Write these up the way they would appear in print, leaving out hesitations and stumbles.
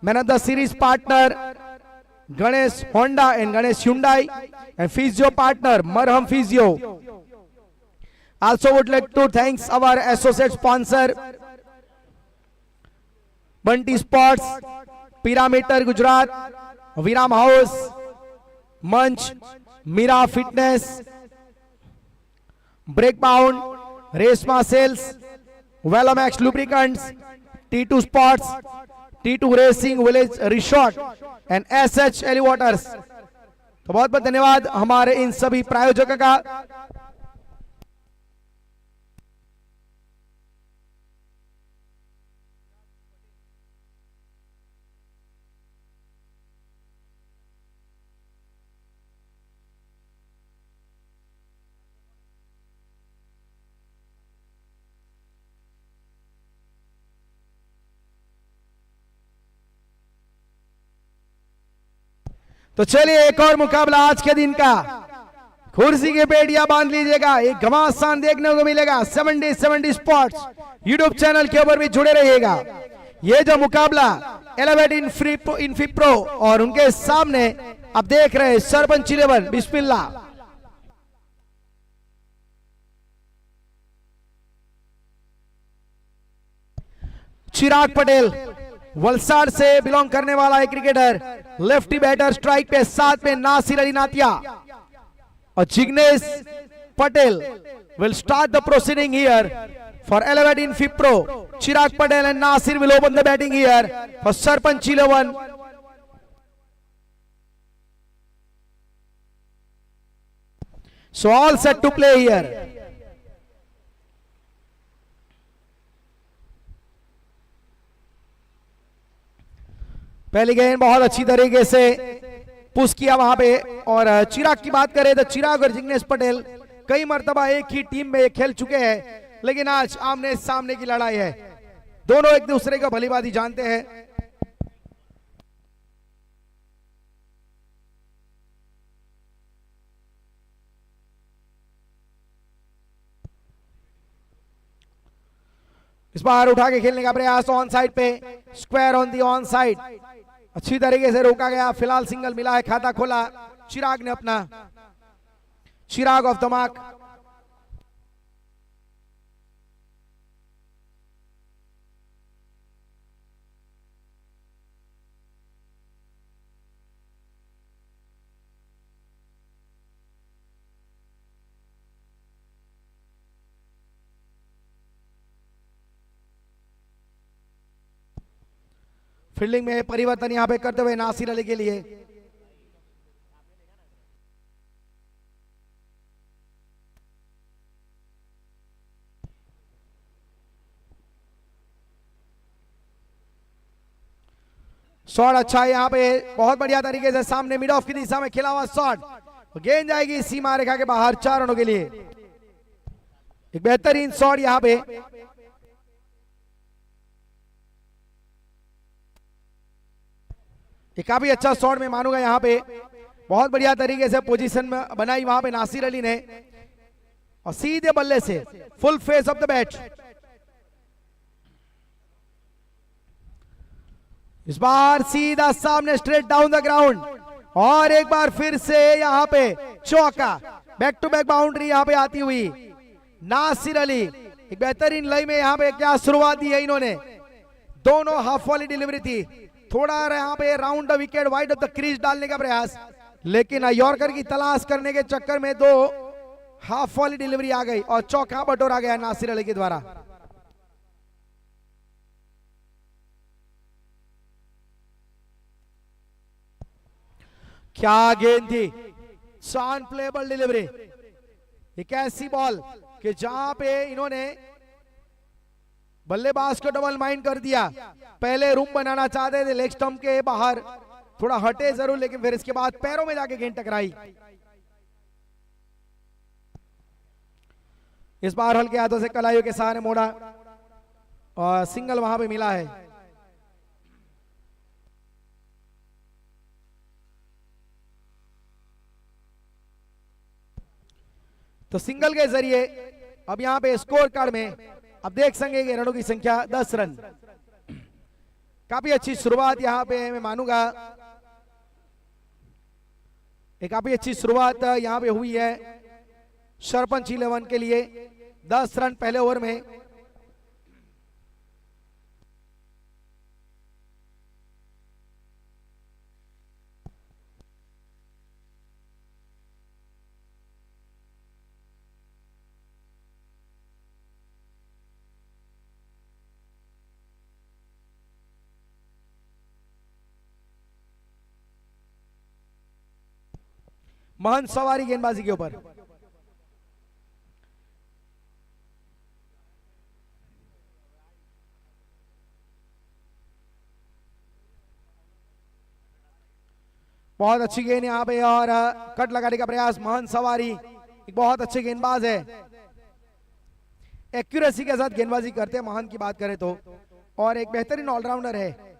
Man of the series partner Ganesh Honda and Ganesh Hyundai, and physio partner Marham Physio. Also would like to thanks our associate sponsor Bunty Sports, Pyrameter Gujarat, Viram House, Munch, Mira Fitness, Breakbound, Resma Sales, Velomax Lubricants, T2 Sports, T2 Racing Village Resort and SH Elevators. तो बहुत बहुत धन्यवाद हमारे इन सभी प्रायोजकों का। तो चलिए एक और मुकाबला आज के दिन का, कुर्सी के पेटियां बांध लीजिएगा, एक घमासान देखने को मिलेगा। 70 स्पोर्ट्स यूट्यूब चैनल के ऊपर भी जुड़े रहिएगा। ये जो मुकाबला एलिवेट इन्फिप्रो और उनके सामने आप देख रहे हैं सरपंच 11 बिस्मिल्लाह। चिराग पटेल वलसाड से बिलोंग करने वाला एक क्रिकेटर, लेफ्टी बैटर स्ट्राइक पे, साथ में नासिर अली नातिया और Jignesh Patel will start the proceeding here for Elevate Infipro. Chirag Patel and Nasir will open the batting here for Sarpanch 11. So all set to play here. पहली गेंद बहुत अच्छी तरीके से पुश किया वहां पे। और चिराग की बात करें तो चिराग और जिग्नेश पटेल कई मर्तबा एक ही टीम में खेल चुके हैं, लेकिन आज आमने सामने की लड़ाई है। दोनों एक दूसरे को भलीभांति जानते हैं। इस बार उठा के खेलने का प्रयास ऑन साइड पे, square on the on side, अच्छी तरीके से रोका गया। फिलहाल सिंगल मिला है, खाता खोला चिराग ने अपना। चिराग ऑफ द मार्क। फील्डिंग में परिवर्तन यहां पे करते हुए नासिर अली के लिए। शॉट अच्छा है यहां पे, बहुत बढ़िया तरीके से सामने मिड ऑफ की दिशा में खेला हुआ शॉट। गेंद जाएगी सीमा रेखा के बाहर 4 रनों के लिए। एक बेहतरीन शॉट यहां पे। ये काफी अच्छा शॉट में मानूंगा यहां पे। बहुत बढ़िया तरीके से पोजीशन में बनाई वहां पे नासिर अली ने, और सीधे बल्ले से full face of the bat. इस बार सीधा सामने स्ट्रेट डाउन द ग्राउंड, और एक बार फिर से यहां पे चौका। बैक टू बैक बाउंड्री यहां पे आती हुई नासिर अली। एक बेहतरीन लय में यहां पे क्या शुरुआत दी है इन्होंने। दोनों हाफ वाली डिलीवरी थी, थोड़ा यहाँ पे round the wicket wide of the crease डालने का प्रयास, लेकिन यॉर्कर की तलाश करने के चक्कर में 2 हाफ वाली डिलीवरी आ गई और चौका बटोरा गया नासिर अली के द्वारा। क्या गेंद थी, अनप्लेबल डिलीवरी। एक ऐसी बॉल कि जहां पे इन्होंने बल्लेबाज को डबल माइंड कर दिया। पहले रूम बनाना चाहते थे लेग स्टंप के बाहर, थोड़ा हटे जरूर, लेकिन फिर इसके बाद पैरों में जाके गेंद टकराई। इस बार हल्के हाथों से कलाइयों के सहारे मोड़ा और सिंगल वहां पे मिला है। तो सिंगल के जरिए अब यहां पे स्कोर कार्ड में आप देख सकेंगे रनों की संख्या 10 रन। काफी अच्छी शुरुआत यहाँ पे मैं मानूंगा, एक काफी अच्छी शुरुआत यहाँ पे हुई है सरपंच 11 के लिए। 10 रन पहले ओवर में। महंत सवारी गेंदबाजी के ऊपर। बहुत अच्छी गेंद यहाँ पे और कट लगाने का प्रयास। महंत सवारी एक बहुत अच्छे गेंदबाज है, एक्यूरेसी के साथ गेंदबाजी करते हैं महंत की बात करें तो, और एक बेहतरीन ऑलराउंडर है।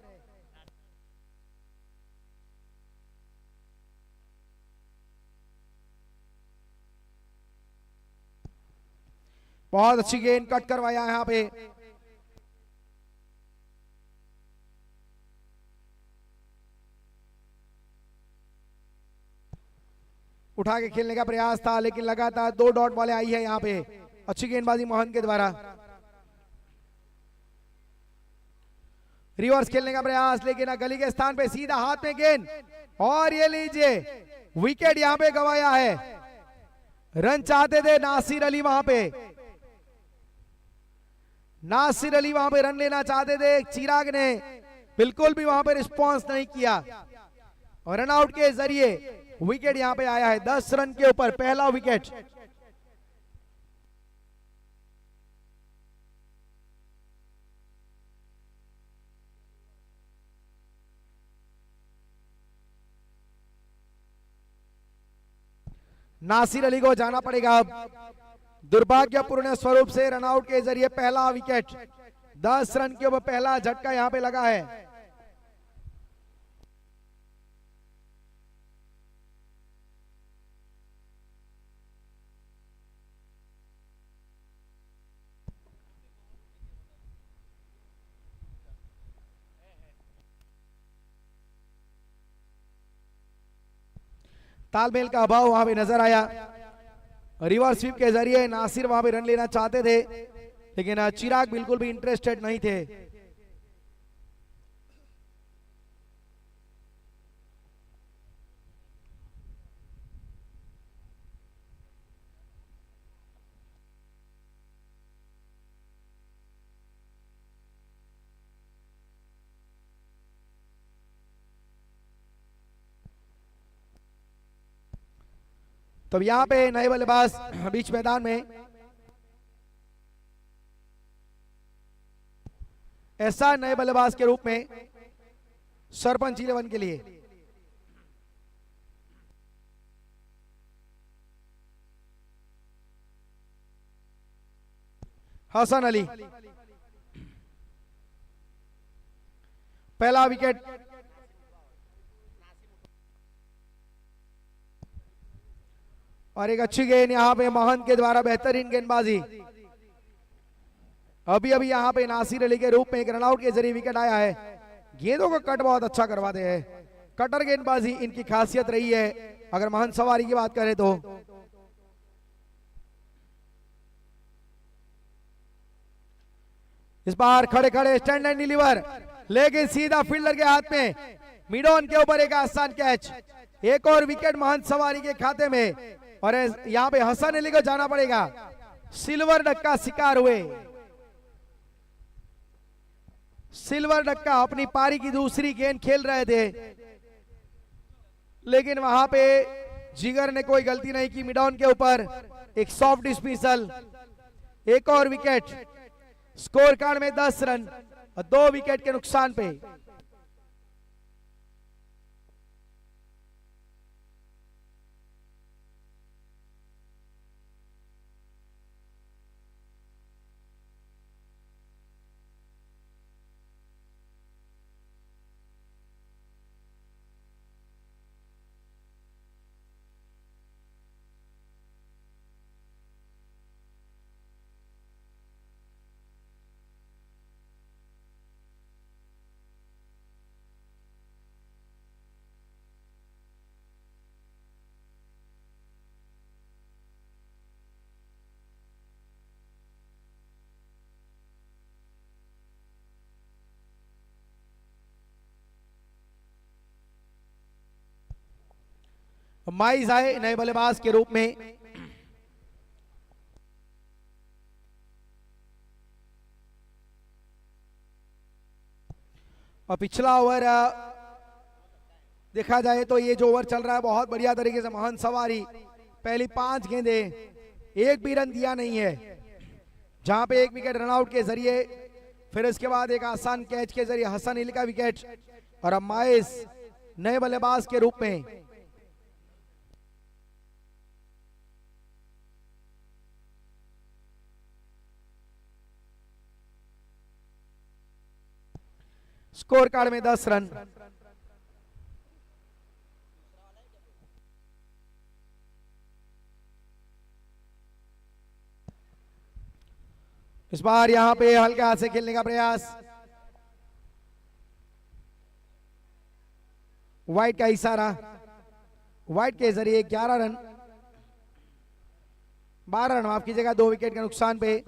बहुत अच्छी गेंद कट करवाया यहाँ पे। उठा के खेलने का प्रयास था लेकिन लगातार 2 डॉट बॉलें आई है यहाँ पे। अच्छी गेंदबाजी महंत के द्वारा। रिवर्स खेलने का प्रयास लेकिन गली के स्थान पे सीधा हाथ में गेंद, और ये लीजिए विकेट यहाँ पे गंवाया है। रन चाहते थे नासिर अली, वहां पे नासिर अली वहां पे रन लेना चाहते थे। चिराग ने बिल्कुल भी वहां पे रिस्पांस नहीं किया और रन आउट के जरिए विकेट यहां पे आया है। 10 रन के ऊपर पहला विकेट। नासिर अली को जाना पड़ेगा अब। दुर्भाग्यपूर्ण स्वरूप से रनआउट के जरिए पहला विकेट। 10 रन के ऊपर पहला झटका यहां पे लगा है। तालमेल का अभाव वहां पे नजर आया। रिवर्स स्वीप के जरिए नासिर वहां पे रन लेना चाहते थे लेकिन चिराग बिल्कुल भी इंटरेस्टेड नहीं थे। तो यहां पे नए बल्लेबाज बीच मैदान में ऐसा नए बल्लेबाज के रूप में सरपंच 11 के लिए हसन अली। पहला विकेट। और एक अच्छी गेंद यहां पे महंत के द्वारा, बेहतरीन गेंदबाजी। अभी अभी यहां पे नासिर अली के रूप में एक रनआउट के जरिए विकेट आया है। गेंदों को कट बहुत अच्छा करवाते हैं, कटर गेंदबाजी इनकी खासियत रही है अगर महंत सवारी की बात करें तो। इस बार खड़े खड़े स्टैंड एंड डिलीवर, लेकिन सीधा फील्डर के हाथ में। मिड ऑन के ऊपर एक आसान कैच। एक और विकेट महंत सवारी के खाते में और यहां पे हसन अली को जाना पड़ेगा। सिल्वर डक का शिकार हुए। सिल्वर डक्का अपनी पारी की दूसरी गेंद खेल रहे थे लेकिन वहां पे जिगर ने कोई गलती नहीं की। मिड ऑन के ऊपर एक सॉफ्ट डिस्मिसल, एक और विकेट। स्कोर कार्ड में 10 रन और 2 विकेट के नुकसान पे। माइज आए नए बल्लेबाज के रूप में। और पिछला ओवर देखा जाए तो ये जो ओवर चल रहा है बहुत बढ़िया तरीके से महान सवारी पहली 5 गेंदे एक भी रन दिया नहीं है, जहां पे एक विकेट रनआउट के जरिए, फिर इसके बाद एक आसान कैच के जरिए हसन इल का विकेट, और अब माइज नए बल्लेबाज के रूप में। स्कोर कार्ड में 10 रन। इस बार यहां पे हल्के हाथ से खेलने का प्रयास, व्हाइट का इशारा, व्हाइट के जरिए 11 रन, 12 रन माफ कीजिएगा, 2 विकेट के नुकसान पे।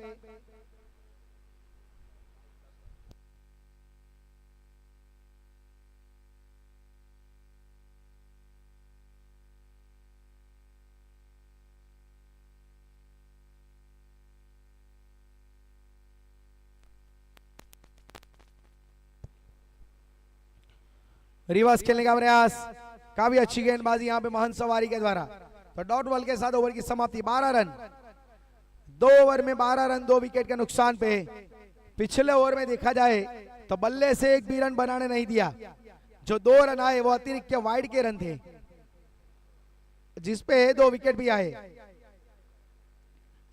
रिवर्स खेलने का प्रयास, काफी अच्छी गेंदबाजी यहां पे महान सवारी के द्वारा। तो डॉट बॉल के साथ ओवर की समाप्ति, 12 रन, 2 ओवर में 12 रन, 2 विकेट के नुकसान पे। पिछले ओवर में देखा जाए तो बल्ले से एक भी रन बनाने नहीं दिया, जो 2 रन आए वो अतिरिक्त के वाइड के रन थे, जिसपे 2 विकेट भी आए,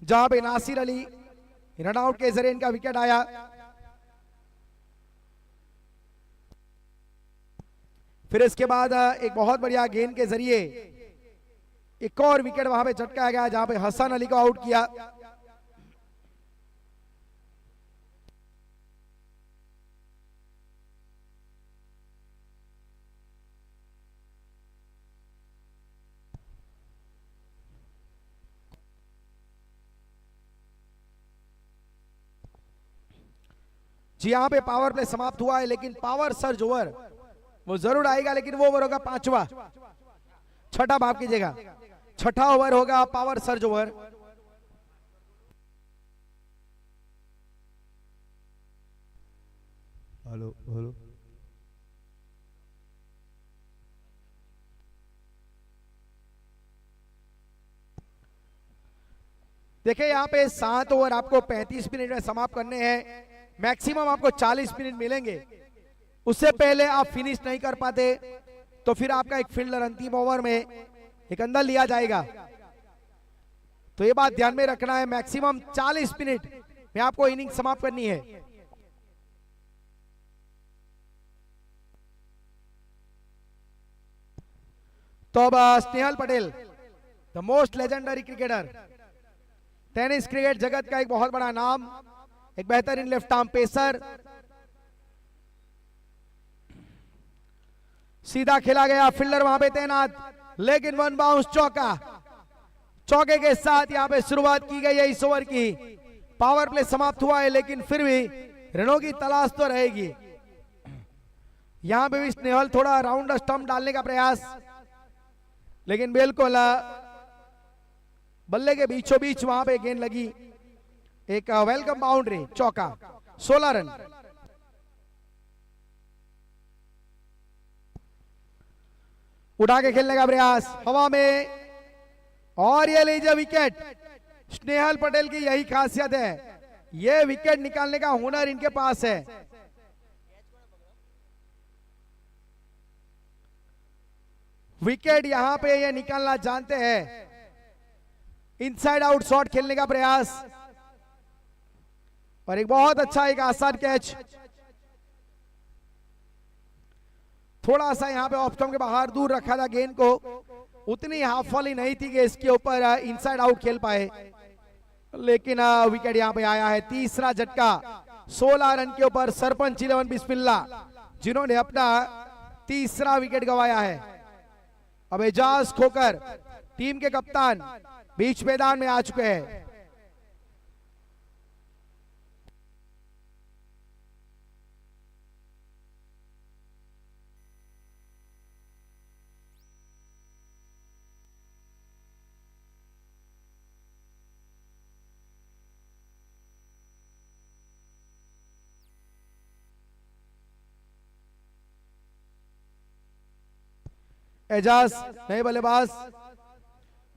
जहां पे नासिर अली रनआउट के जरिए इनका विकेट आया। फिर इसके बाद एक बहुत बढ़िया गेंद के जरिए एक और विकेट वहां पे चटकाया गया, जहां पे हसन अली को आउट किया। जी यहां पे पावर प्ले समाप्त हुआ है, लेकिन पावर सर्ज ओवर वो जरूर आएगा, लेकिन वो ओवर होगा 5वां, छठा माफ कीजिएगा, छठा ओवर होगा power surge over. Hello hello, देखिए यहाँ पे 7 ओवर आपको 35 मिनट में समाप्त करने हैं, मैक्सिमम आपको 40 मिनट मिलेंगे। उससे पहले आप फिनिश नहीं कर पाते तो फिर आपका एक फील्डर अंतिम ओवर में एक अंदर लिया जाएगा। तो ये बात ध्यान में रखना है, मैक्सिमम 40 मिनट में आपको इनिंग समाप्त करनी है। तो अब Snehal Patel, the most legendary cricketer, tennis cricket जगत का एक बहुत बड़ा नाम, एक बेहतरीन लेफ्ट आर्म पेसर, सीधा खेला गया, फील्डर वहां पे तैनात, लेकिन 1 बाउंस चौका, चौके के साथ यहां पे शुरुआत की गई है इस ओवर की। पावर प्ले समाप्त हुआ है, लेकिन फिर भी रनों की तलाश तो रहेगी। यहां पे भी स्नेहल थोड़ा राउंड स्टंप डालने का प्रयास, लेकिन बिल्कुल बल्ले के बीचों बीच वहां पे गेंद लगी, एक वेलकम बाउंड्री, चौका, 16 रन। उठा के खेलने का प्रयास हवा में, और ये लीजिए विकेट। स्नेहल पटेल की यही खासियत है, ये विकेट निकालने का हुनर इनके पास है। विकेट यहां पे ये निकालना जानते हैं। इनसाइड आउट शॉट खेलने का प्रयास, और एक बहुत अच्छा एक आसान कैच, थोड़ा सा यहां पे ऑफ स्टंप के बाहर दूर रखा था गेंद को, उतनी हाफ वाली नहीं थी कि इसके ऊपर इनसाइड आउट खेल पाए, लेकिन विकेट यहां पे आया है। तीसरा झटका 16 रन के ऊपर सरपंच 11 बिस्मिल्ला, जिन्होंने अपना तीसरा विकेट गंवाया है। अब एजाज खोकर टीम के कप्तान बीच मैदान में आ चुके हैं। एजाज नए बल्लेबाज,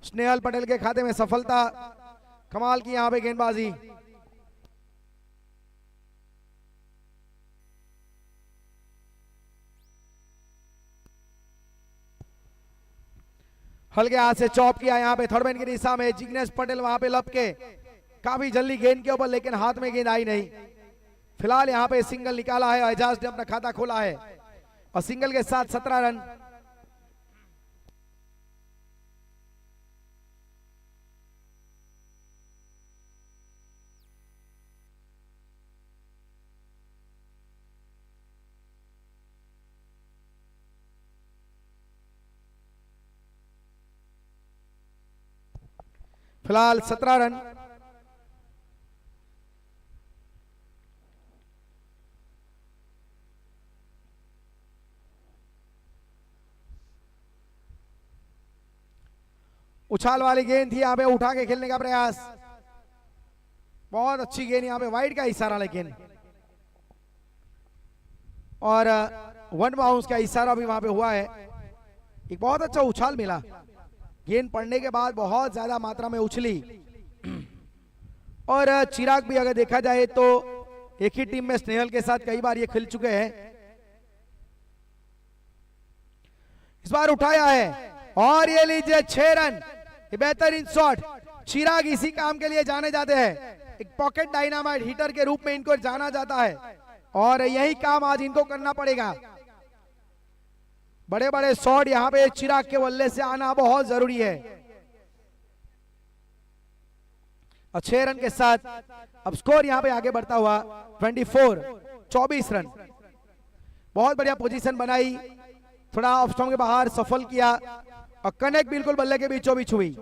स्नेहल पटेल के खाते में सफलता। कमाल की यहां पे गेंदबाजी। हल्के हाथ से चॉप किया यहाँ पे थर्ड मैन की दिशा में। जिग्नेश पटेल वहां पे लपके काफी जल्दी गेंद के ऊपर, लेकिन हाथ में गेंद आई नहीं। फिलहाल यहाँ पे सिंगल निकाला है, एजाज ने अपना खाता खोला है और सिंगल के साथ 17 रन। फिलहाल 17 रन। उछाल वाली गेंद थी, यहां पे उठा के खेलने का प्रयास। बहुत अच्छी गेंद यहां पे, वाइड का इशारा, लेकिन और वन बाउंस का इशारा भी वहां पे हुआ है। एक बहुत अच्छा उछाल मिला, गेंद पड़ने के बाद बहुत ज्यादा मात्रा में उछली। और चिराग भी अगर देखा जाए तो एक ही टीम में स्नेहल के साथ कई बार ये खेल चुके हैं। इस बार उठाया है और ये लीजिए 6 रन। ये बेहतरीन शॉट। चिराग इसी काम के लिए जाने जाते हैं, एक पॉकेट डायनामाइट हिटर के रूप में इनको जाना जाता है और यही काम आज इनको करना पड़ेगा। बड़े बड़े शॉट यहां पे चिराग के बल्ले से आना बहुत जरूरी है। और 6 रन के साथ अब स्कोर यहां पे आगे बढ़ता हुआ 24 रन। बहुत बढ़िया पोजीशन बनाई, थोड़ा ऑफ स्टंप के बाहर सफल किया और कनेक्ट बिल्कुल बल्ले के बीचों बीच हुई।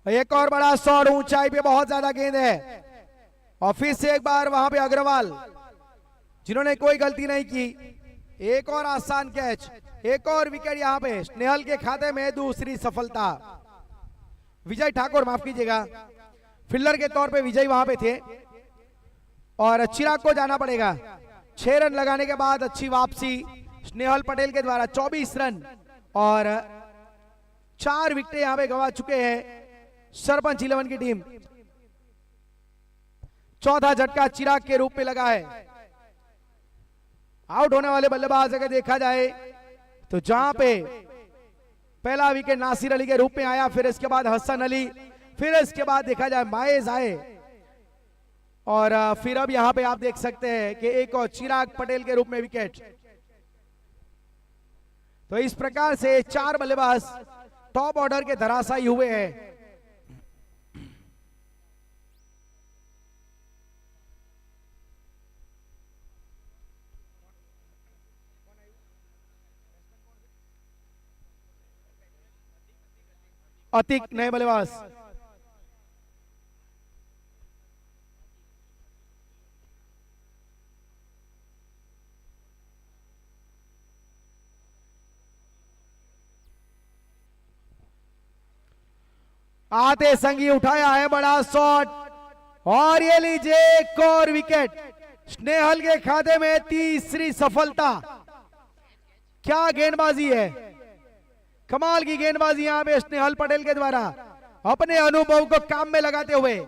एक और बड़ा शॉट, ऊंचाई पे बहुत ज्यादा गेंद है और फिर से एक बार वहां पे अग्रवाल, जिन्होंने कोई गलती नहीं की। एक और आसान कैच, एक और विकेट यहां पे स्नेहल के खाते में दूसरी सफलता। विजय ठाकुर, माफ कीजिएगा, फील्डर के तौर पे विजय वहां पे थे और चिराग को जाना पड़ेगा। 6 रन लगाने के बाद अच्छी वापसी स्नेहल पटेल के द्वारा। 24 रन और 4 विकेट यहां पे गंवा चुके हैं सरपंच 11 की टीम। चौथा झटका चिराग के रूप में लगा है। आउट होने वाले बल्लेबाज अगर देखा जाए तो जहां पे पहला विकेट नासिर अली के रूप में आया, फिर इसके बाद हसन अली, फिर इसके बाद देखा जाए मायेज आए और फिर अब यहां पे आप देख सकते हैं कि एक और चिराग पटेल के रूप में विकेट। तो इस प्रकार से 4 बल्लेबाज टॉप ऑर्डर के धराशायी हुए हैं। अतिक नए बल्लेबाज। आते संगी उठाया है बड़ा शॉट और ये लीजिए एक और विकेट। स्नेहल के खाते में तीसरी सफलता। क्या गेंदबाजी है, कमाल की गेंदबाजी यहां पे स्नेहल पटेल के द्वारा अपने अनुभव को काम में लगाते हुए।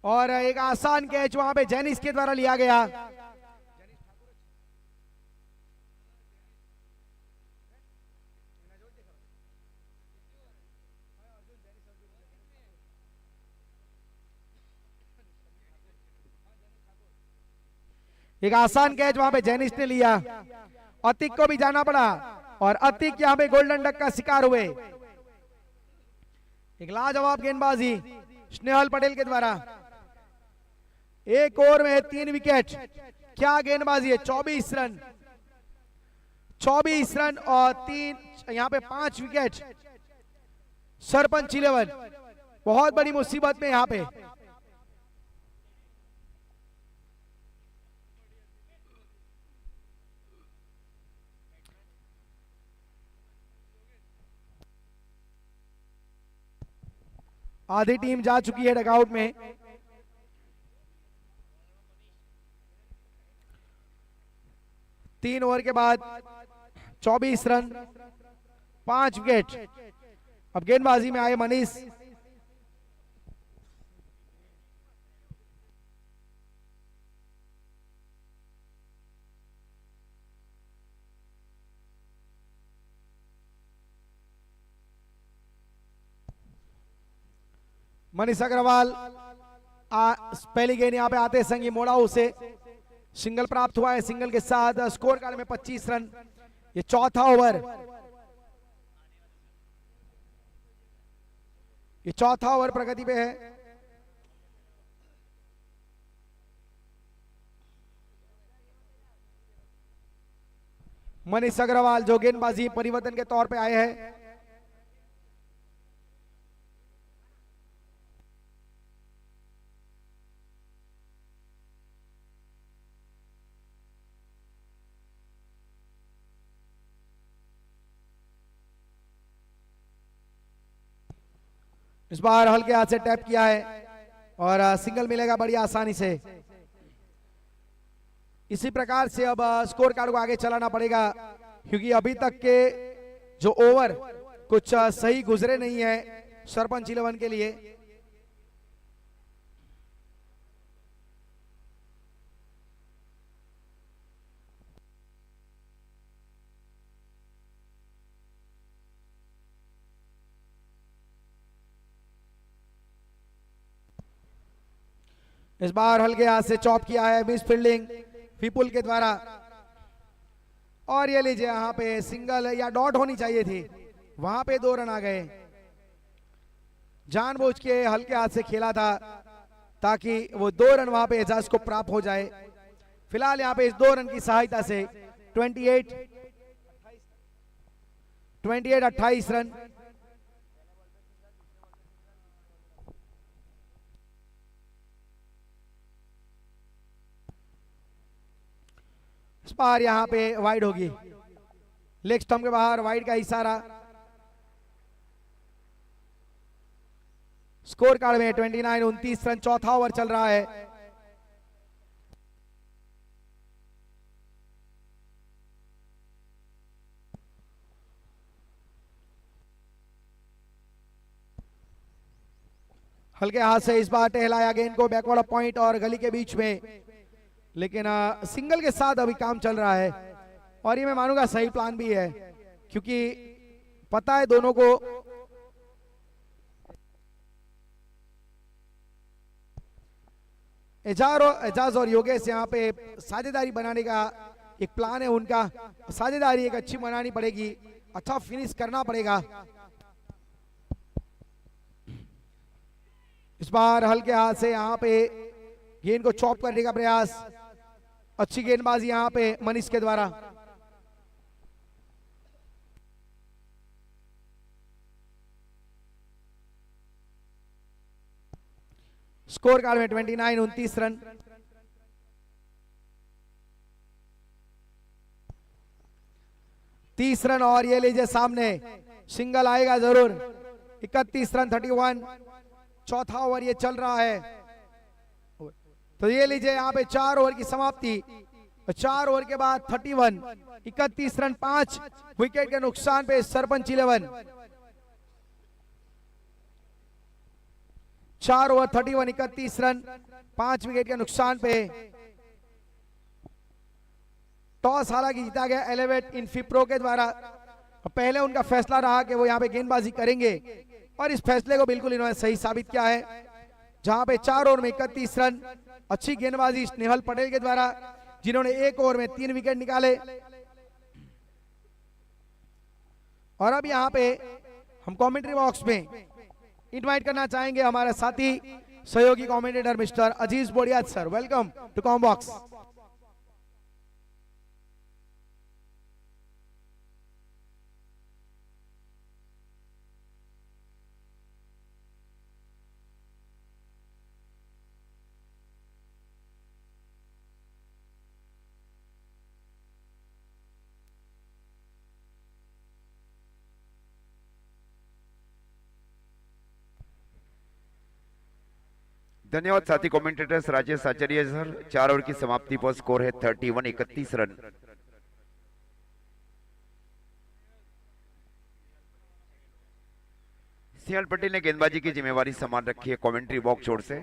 और एक आसान कैच वहां पे जेनिस के द्वारा लिया गया। एक आसान कैच वहां पे जेनिस ने लिया। अतिक को भी जाना पड़ा और अतिक यहां पे गोल्डन डक का शिकार हुए। एक लाजवाब गेंदबाजी स्नेहल पटेल के द्वारा। एक ओवर में 3 विकेट, क्या गेंदबाजी है। 24 रन, 24 रन और 3 यहां पे 5 विकेट। सरपंच 11 बहुत बड़ी मुसीबत में यहां पे। आधी टीम जा चुकी है डगआउट में। तीन ओवर के बाद 24 रन 5 विकेट। अब गेंदबाजी में आए मनीष। मनीष अग्रवाल पहली गेंद यहां पे आते संगी मोड़ाऊ से सिंगल प्राप्त हुआ है। सिंगल के साथ स्कोर कार्ड में 25 रन। ये चौथा ओवर, ये चौथा ओवर प्रगति पे है। मनीष अग्रवाल जो गेंदबाजी परिवर्तन के तौर पे आए हैं। इस बार हल्के हाथ से टैप किया है और सिंगल मिलेगा बड़ी आसानी से। इसी प्रकार से अब स्कोर कार्ड को आगे चलाना पड़ेगा क्योंकि अभी तक के जो ओवर कुछ सही गुजरे नहीं है सरपंच 11 के लिए। इस बार हल्के हाथ से चॉप किया है, मिस फील्डिंग विपुल के द्वारा। और ये लीजिए यहाँ पे सिंगल या डॉट होनी चाहिए थी, वहां पे 2 रन आ गए। जानबूझ के हल्के हाथ से खेला था ताकि वो 2 रन वहां पे एजाज को प्राप्त हो जाए। फिलहाल यहाँ पे इस 2 रन की सहायता से 28 रन। इस बार यहां पे वाइड होगी, लेग स्टंप के बाहर वाइड का इशारा। स्कोर कार्ड में 29 रन। चौथा ओवर चल रहा है। हल्के हाथ से इस बार टहलाया गेंद को बैकवर्ड पॉइंट और गली के बीच में, लेकिन सिंगल के साथ अभी काम चल रहा है और ये मैं मानूंगा सही प्लान भी है क्योंकि पता है दोनों को एजाज और योगेश यहाँ पे साझेदारी बनाने का एक प्लान है उनका। साझेदारी एक अच्छी बनानी पड़ेगी, अच्छा फिनिश करना पड़ेगा। इस बार हल्के हाथ से यहाँ पे गेंद को चॉप करने का प्रयास। अच्छी गेंदबाजी यहां पे मनीष के द्वारा। स्कोर कार्ड में 29 रन। तीस रन और ये लीजिए सामने सिंगल आएगा जरूर। 31 रन 31। चौथा ओवर ये चल रहा है तो ये लीजिए यहाँ पे 4 ओवर की समाप्ति। 4 ओवर के बाद 31। 31 रन 5 विकेट के नुकसान पे सरपंच 11। 4 ओवर 31 31 रन 5 विकेट के नुकसान पे। टॉस हालांकि जीता गया एलिवेट इन्फिप्रो के द्वारा। पहले उनका फैसला रहा कि वो यहाँ पे गेंदबाजी करेंगे और इस फैसले को बिल्कुल इन्होंने सही साबित किया है, जहां पे 4 ओवर में 31 रन। अच्छी गेंदबाजी स्नेहल पटेल के द्वारा जिन्होंने 1 ओवर में 3 विकेट निकाले। और अब यहाँ पे हम कमेंट्री बॉक्स में इनवाइट करना चाहेंगे हमारे साथी सहयोगी commentator mister Aziz Bodiyat sir. Welcome to combox. धन्यवाद साथी commentators Rajesh Acharya sir. 4 over की समाप्ति पर स्कोर है 31 रन। सियाल पटेल ने गेंदबाजी की जिम्मेवारी संभाल रखी है कमेंट्री बॉक्स छोर से।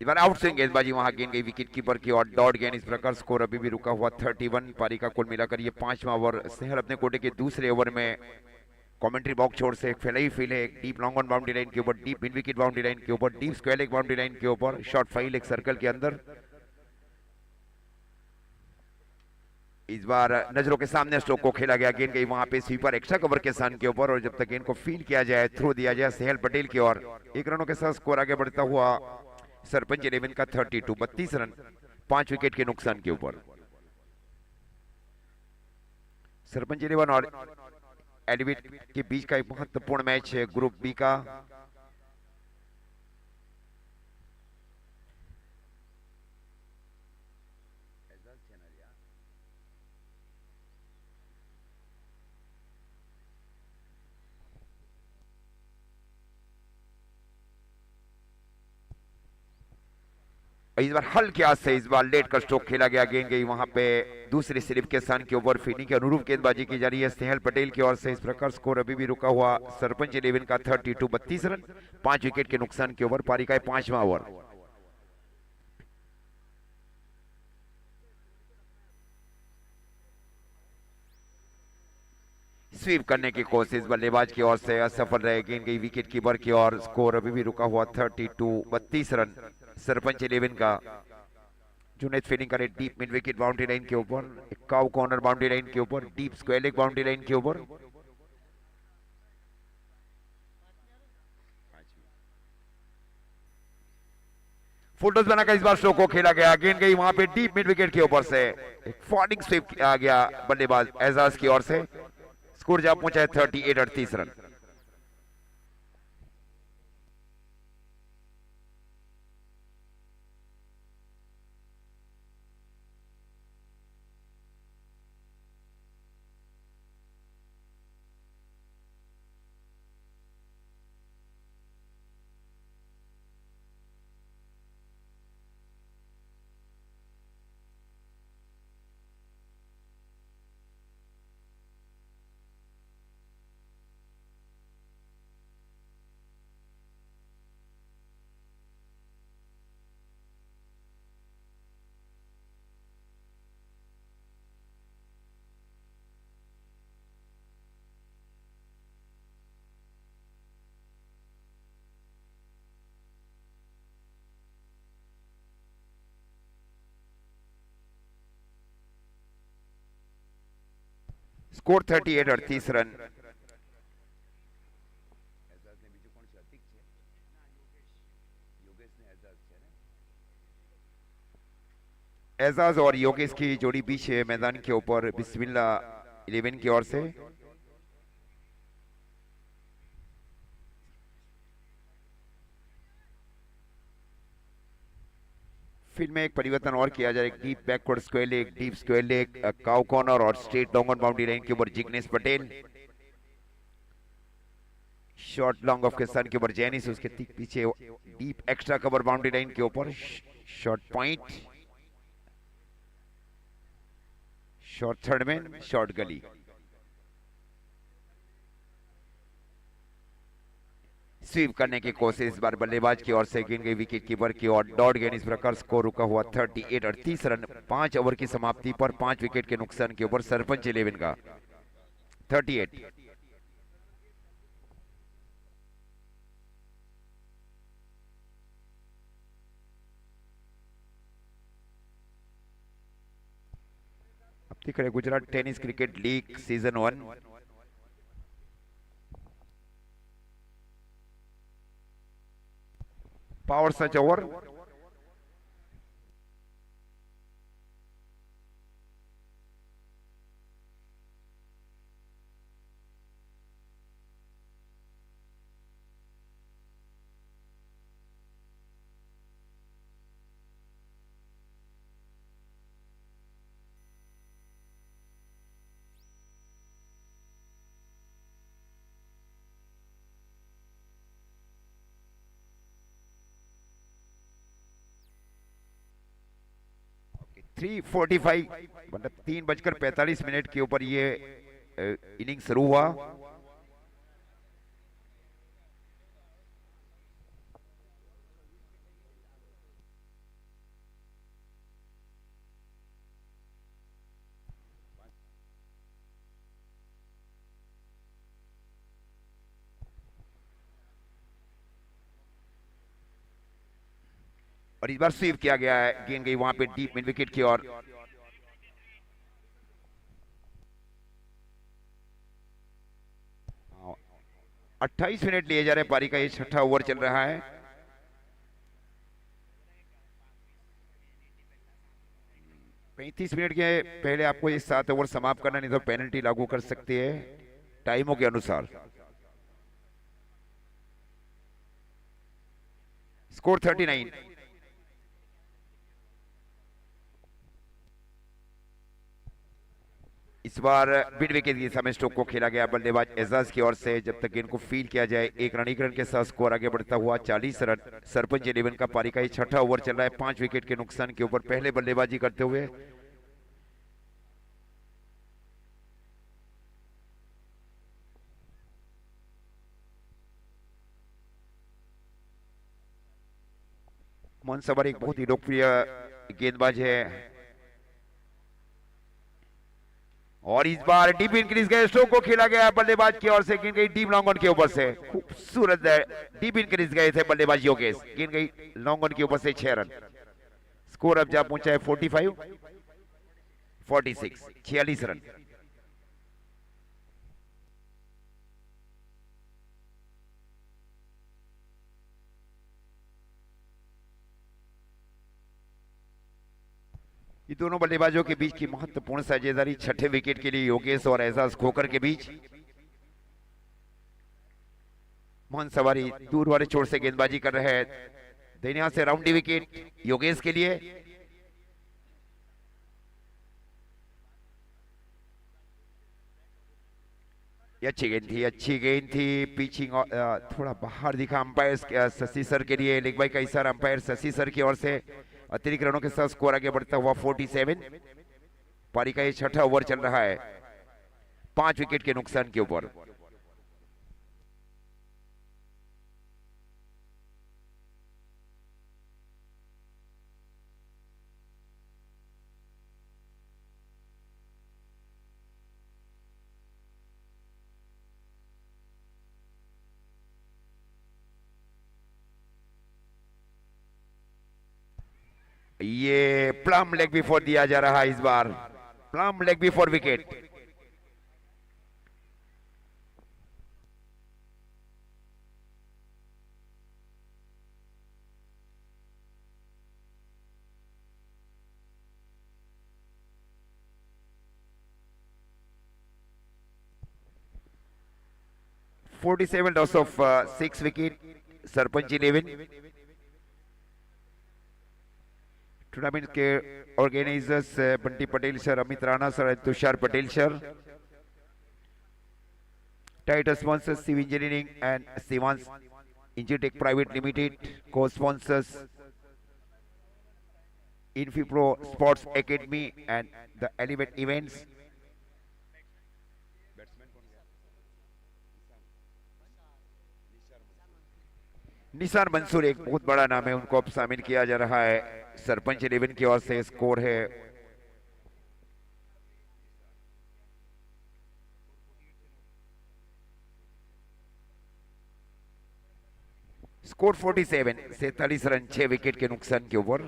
इस बार आउट स्विंग गेंदबाजी वहां गेंद गई विकेट कीपर की और डॉट गेंद। इस प्रकार स्कोर अभी भी रुका हुआ 31। पारी का कुल मिलाकर ये 5वां ओवर। स्नेहल अपने कोटे के दूसरे ओवर में कमेंट्री बॉक्स छोड़ से एक फैलाई फील है, एक deep long on boundary line के ऊपर, deep mid wicket boundary line के ऊपर, deep square leg boundary line के ऊपर, शॉर्ट फाइल एक सर्कल के अंदर। इस बार नजरों के सामने स्ट्रोक को खेला गया। गेंद गई वहां पे स्वीपर एक्स्ट्रा कवर के सन के ऊपर और जब तक गेंद को फील किया जाए, थ्रो दिया जाए स्नेहल पटेल की ओर। 1 रनों के साथ स्कोर आगे बढ़ता हुआ सरपंच 11 का 32 रन 5 विकेट के नुकसान के ऊपर। सरपंच 11 और एलिवेट के बीच का एक महत्वपूर्ण मैच है ग्रुप बी का। इस बार हल्के हाथ से इस बार लेट कर स्ट्रोक खेला गया। गेंद गई वहां पे दूसरी स्लिप के सन के ऊपर। फील्डिंग के अनुरूप गेंदबाजी की जा रही है स्नेहल पटेल की ओर से। इस प्रकार स्कोर अभी भी रुका हुआ सरपंच 11 का 32 रन 5 विकेट के नुकसान के ऊपर। पारी का 5वां ओवर। स्वीप करने की कोशिश बल्लेबाज की ओर से असफल रहे। गेंद गई विकेट कीपर की ओर। स्कोर अभी भी रुका हुआ 32 रन सरपंच 11 का। जुनेद फील्डिंग करे deep mid wicket boundary line के ऊपर, एक काउ कॉर्नर बाउंड्री लाइन के ऊपर, deep square leg boundary line के ऊपर। फुलटॉस बनाकर इस बार शो को खेला गया। गेंद गई वहां पे डीप मिड विकेट के ऊपर से। एक फॉलिंग स्वीप किया गया बल्लेबाज एजाज की ओर से। स्कोर जा पहुंचा है 38 रन। Score 38 run. एजाज और योगेश की जोड़ी बीच है मैदान के ऊपर बिस्मिल्लाह 11 की ओर से। फील्ड में एक परिवर्तन और किया जाए। एक deep backward square leg, deep square leg, cow corner और straight long on boundary line के ऊपर Jignesh Patel. Short long off के सन के ऊपर जैनिस, उसके ठीक पीछे deep extra cover boundary line के ऊपर short point, short third man, short gully. Sweep करने की कोशिश इस बार बल्लेबाज की ओर से। गेंद गई विकेट कीपर की ओर। डॉट गेंद। इस प्रकार स्कोर रुका हुआ 38 रन 5 ओवर की समाप्ति पर 5 विकेट के नुकसान के ऊपर सरपंच 11 का 38। अब दिख रहे Gujarat tennis cricket league season 1 power सच ओवर। थ्री 45 मतलब 3:45 के ऊपर ये इनिंग शुरू हुआ। और इस बार स्वीप किया गया है, गेंद गई वहां पे डीप मिड विकेट की ओर। हाँ, 28 मिनट लिए जा रहे हैं, पारी का ये छठा ओवर चल रहा है। पैंतीस मिनट के पहले आपको ये 7 ओवर समाप्त करना, नहीं तो पेनल्टी लागू कर सकते हैं टाइमों के अनुसार। स्कोर 39। इस बार मिड विकेट की समय स्ट्रोक को खेला गया बल्लेबाज एजाज की ओर से। जब तक इनको फील किया जाए, एक रन के साथ स्कोर आगे बढ़ता हुआ 40 रन। सरपंच 11 का पारी का ये छठा ओवर चल रहा है, 5 विकेट के नुकसान के ऊपर पहले बल्लेबाजी करते हुए। मनसवर एक बहुत ही लोकप्रिय गेंदबाज है और इस बार डीप इंक्रीज गए स्ट्रोक को खेला गया बल्लेबाज की ओर से। गेंद गई डीप लॉन्ग ऑन के ऊपर से, खूबसूरत डीप इंक्रीज गए थे बल्लेबाज योगेश। गेंद गई लॉन्ग ऑन के ऊपर से 6 रन। स्कोर अब जा पहुंचा है 45 46, 46 रन। ये दोनों बल्लेबाजों के बीच की महत्वपूर्ण साझेदारी छठे विकेट के लिए योगेश और एजाज खोकर के बीच। मोहन सवारी दूर वाले छोर से गेंदबाजी कर रहे हैं। देनिया से राउंडी विकेट योगेश के लिए। ये अच्छी गेंद थी, अच्छी गेंद थी। पिचिंग थोड़ा बाहर दिखा अंपायर शशि सर के लिए। लेग बाई का इशारा अंपायर शशि सर की ओर से। अतिरिक्त रनों के साथ स्कोर आगे बढ़ता हुआ 47। पारी का ये छठा ओवर चल रहा है, 5 विकेट के नुकसान के ऊपर। ये प्लम लेग बिफोर दिया जा रहा है इस बार, plumb leg before wicket. (47 loss of 6 wicket, Sarpanch 11। Tournament के organisers Bunty Patel sir, Amit Rana sir, Tushar Patel sir. Title sponsors Shiv engineering and Shivans Engitech private limited. Co sponsors Infipro sports academy and the Elevate events. Nisar Mansoor एक बहुत बड़ा नाम है, उनको अब शामिल किया जा रहा है सरपंच 11 की ओर से। स्कोर है स्कोर 47, 47 रन 6 विकेट के नुकसान के ऊपर।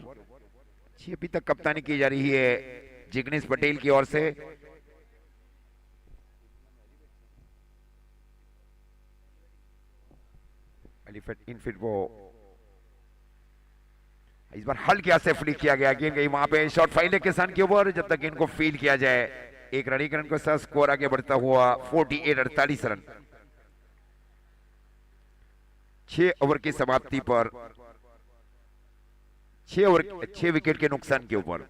अभी तक कप्तानी की जा रही है जिग्नेश पटेल की ओर से। एलिफेंट इनफिट वो इस बार हल्के से फ्लिक किया गया, गेंद गई वहां पे शॉट फाइल किसान के ऊपर, जब तक गेंद को फील किया जाए एक रनिंग रन के साथ स्कोर आगे बढ़ता हुआ 48 रन। 6 ओवर की समाप्ति पर 6 विकेट के नुकसान के ऊपर।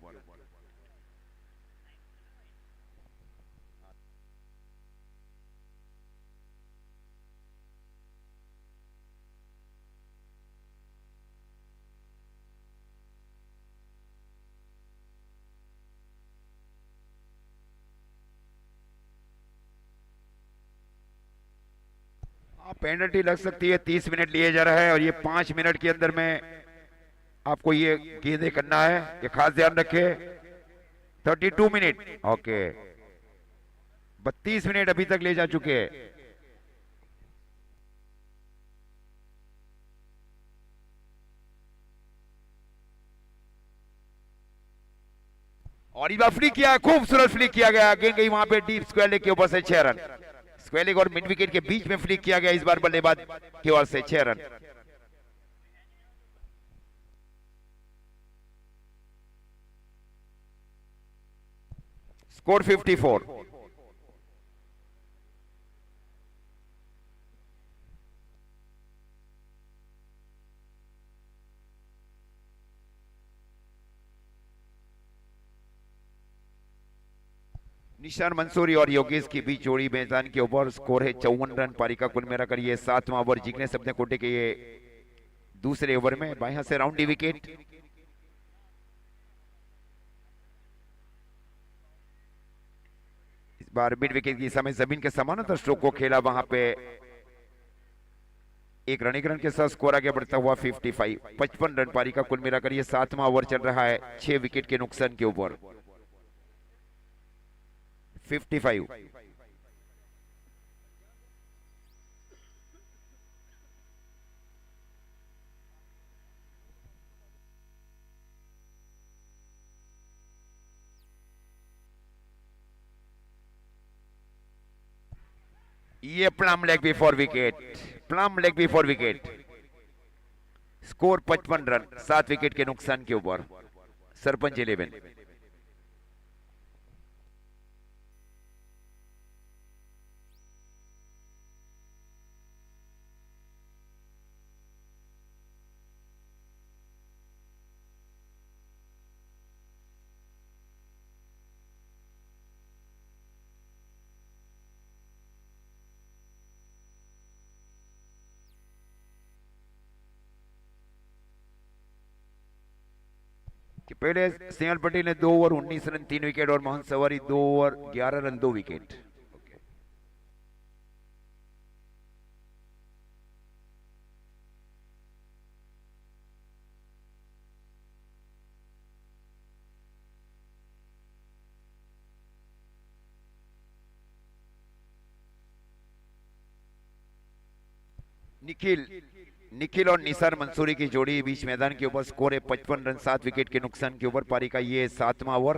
पेनल्टी लग सकती है, 30 मिनट लिए जा रहा है और ये 5 मिनट के अंदर में आपको ये गेंदे करना है, ये खास ध्यान रखे। 32 मिनट, ओके 32 मिनट अभी तक ले जा चुके हैं। और इस बार फ्लिक किया, खूबसूरत फ्लिक किया गया, गेंद गई वहां पे डीप स्क्वायर लेग के ऊपर से 6 रन। स्क्वायर लेग और मिड विकेट के बीच में फ्लिक किया गया इस बार बल्लेबाज की ओर से 6 रन। स्कोर 54। निशान मंसूरी और योगेश की बीच जोड़ी मैदान के ऊपर, स्कोर है 54 रन। पारी का कुल मिलाकर ये 7वां ओवर जिग्नेश अपने कोटे के ये दूसरे ओवर में बाएं हाथ से राउंडी विकेट। इस बार मिड विकेट की समय जमीन के समानांतर स्ट्रोक को खेला, वहां पे एक रनिंग रन के साथ स्कोर आगे बढ़ता हुआ 55 रन। पारी का कुल मिलाकर ये 7वां ओवर चल रहा है 6 विकेट के नुकसान के ऊपर। 55। ये plum leg before wicket, plum leg before wicket. Score 55 run 7 wicket के नुकसान के ऊपर। सरपंच 11। कि पहले स्नेहल पटेल ने 2 ओवर 19 रन 3 विकेट और मोहन सवारी 2 ओवर 11 रन 2 विकेट। निखिल और निसार मंसूरी की जोड़ी बीच मैदान के ऊपर, स्कोर है 55 रन 7 विकेट के नुकसान के ऊपर। पारी का ये 7वां ओवर।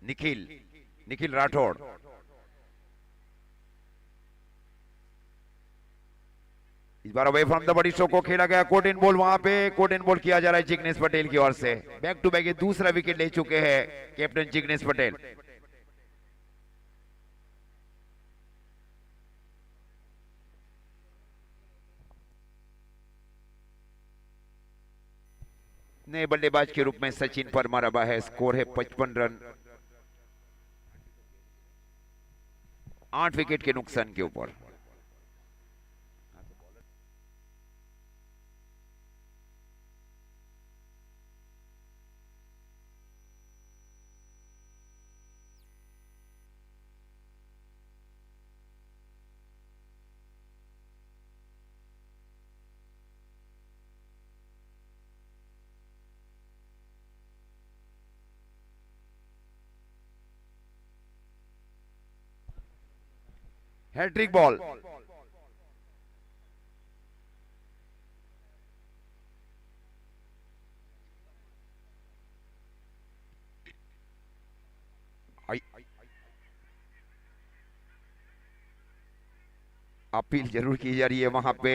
निखिल राठौड़ इस बार अवे फ्रॉम द बड़ी शो को खेला गया, कोट इन बॉल, वहां पे कोट इन बॉल किया जा रहा है जिग्नेश पटेल की ओर से। बैक टू बैक ये दूसरा विकेट ले चुके हैं कैप्टन जिग्नेश पटेल। नए बल्लेबाज के रूप में सचिन परमार अब है, स्कोर है 55 रन 8 विकेट के नुकसान के ऊपर। हैट्रिक बॉल, अपील जरूर की जा रही है वहां पे।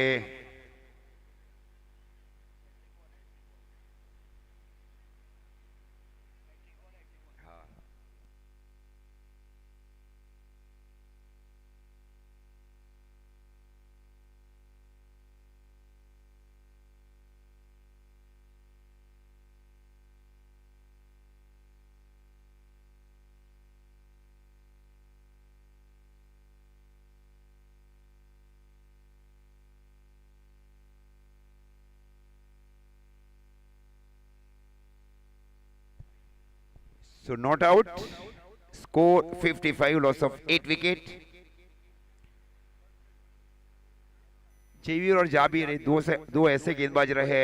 So not out. Score 55, loss of 8 wicket. जेवीर और जाबिर दो ऐसे गेंदबाज रहे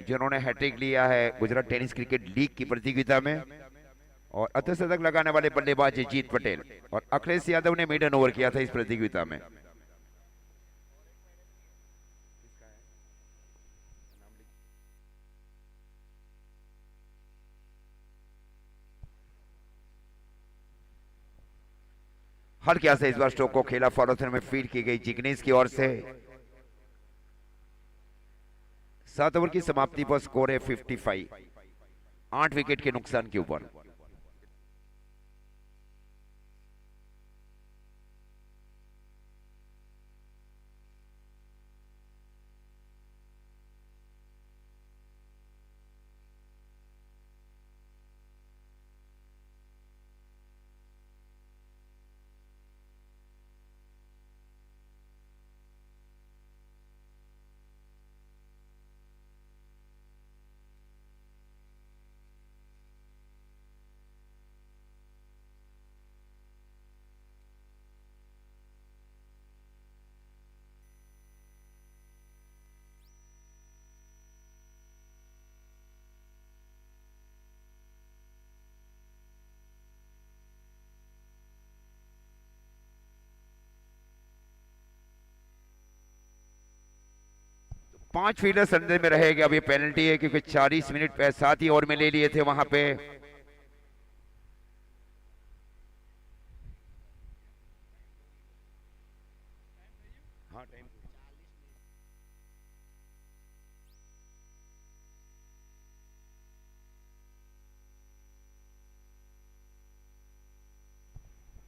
जिन्होंने हैट्रिक लिया है गुजरात टेनिस क्रिकेट लीग की प्रतियोगिता में, और अर्धशतक लगाने वाले बल्लेबाज जीत पटेल और अखिलेश यादव ने मेडन ओवर किया था इस प्रतियोगिता में। हर क्या से इस बार स्ट्रोक को खेला फॉलोथन में फीड की गई जिग्नेश की ओर से। 7 ओवर की समाप्ति पर स्कोर है 55, 8 विकेट के नुकसान के ऊपर। पांच फील्डर्स अंदर में रहेगा। अब ये पेनल्टी है क्योंकि 40 मिनट 7 ही ओवर में ले लिए थे वहां पे।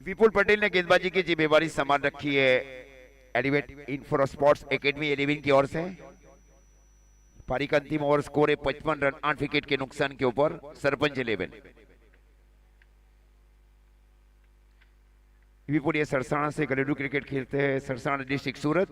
विपुल पटेल ने गेंदबाजी की जिम्मेवारी संभाल रखी है एलिवेट इन्फो स्पोर्ट्स एकेडमी 11 की ओर से। पारी का अंतिम ओवर स्कोर है 55 रन 8 विकेट के नुकसान के ऊपर। सरपंच 11 विपुल ये सरसाना से घरेलू क्रिकेट खेलते हैं, सरसाना डिस्ट्रिक्ट सूरत।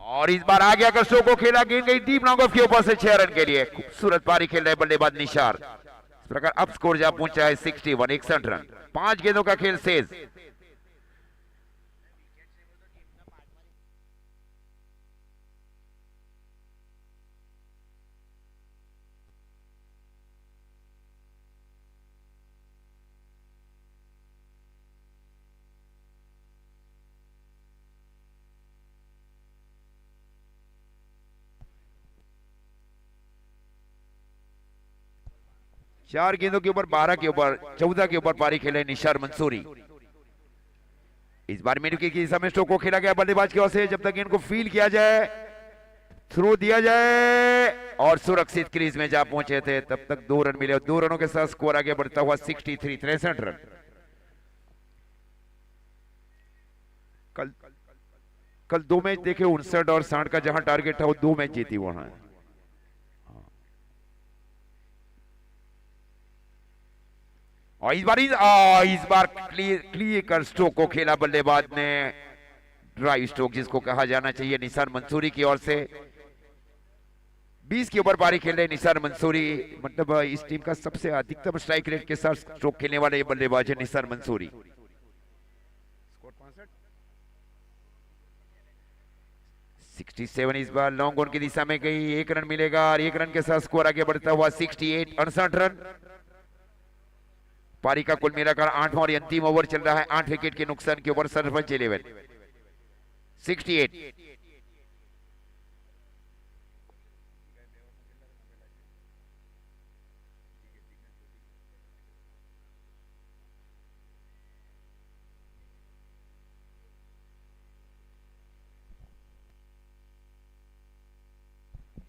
और इस बार आ गया कसो को खेला, गेंद गई डीप लॉन्ग ऑफ के ऊपर से 6 रन के लिए। खूबसूरत पारी खेल रहे बल्लेबाज निशार। इस प्रकार अब स्कोर जा पहुंचा है 61, 61 रन। 5 गेंदों का खेल शेष। चार गेंदों के ऊपर 12 के ऊपर 14 के ऊपर पारी खेले निशार मंसूरी। इस बार मिडविकेट की दिशा में स्ट्रोक को खेला गया बल्लेबाज की ओर से। जब तक इनको फील किया जाए, थ्रो दिया जाए और सुरक्षित क्रीज में जा पहुंचे थे, तब तक 2 रन मिले और 2 रनों के साथ स्कोर आगे बढ़ता हुआ 63, 63 रन। कल 2 मैच देखे 59 और 60 का जहां टारगेट था वो 2 मैच जीती वहां। और इस बार क्लियर कर स्ट्रोक को खेला बल्लेबाज ने, ड्राइव स्ट्रोक जिसको कहा जाना चाहिए, निसार मंसूरी की ओर से। 20 के ऊपर पारी खेल रहे निसार मंसूरी, मतलब इस टीम का सबसे अधिकतम स्ट्राइक रेट के साथ स्ट्रोक खेलने वाले ये बल्लेबाज है निसार मंसूरी। 67 इस बार लॉन्ग ऑन की दिशा में गई, 1 रन मिलेगा और 1 रन के साथ स्कोर आगे बढ़ता हुआ 68, 68 रन। पारी का कुल मिलाकर 8वां और अंतिम ओवर चल रहा है। 8 विकेट के नुकसान के ऊपर सरपंच 11, 68।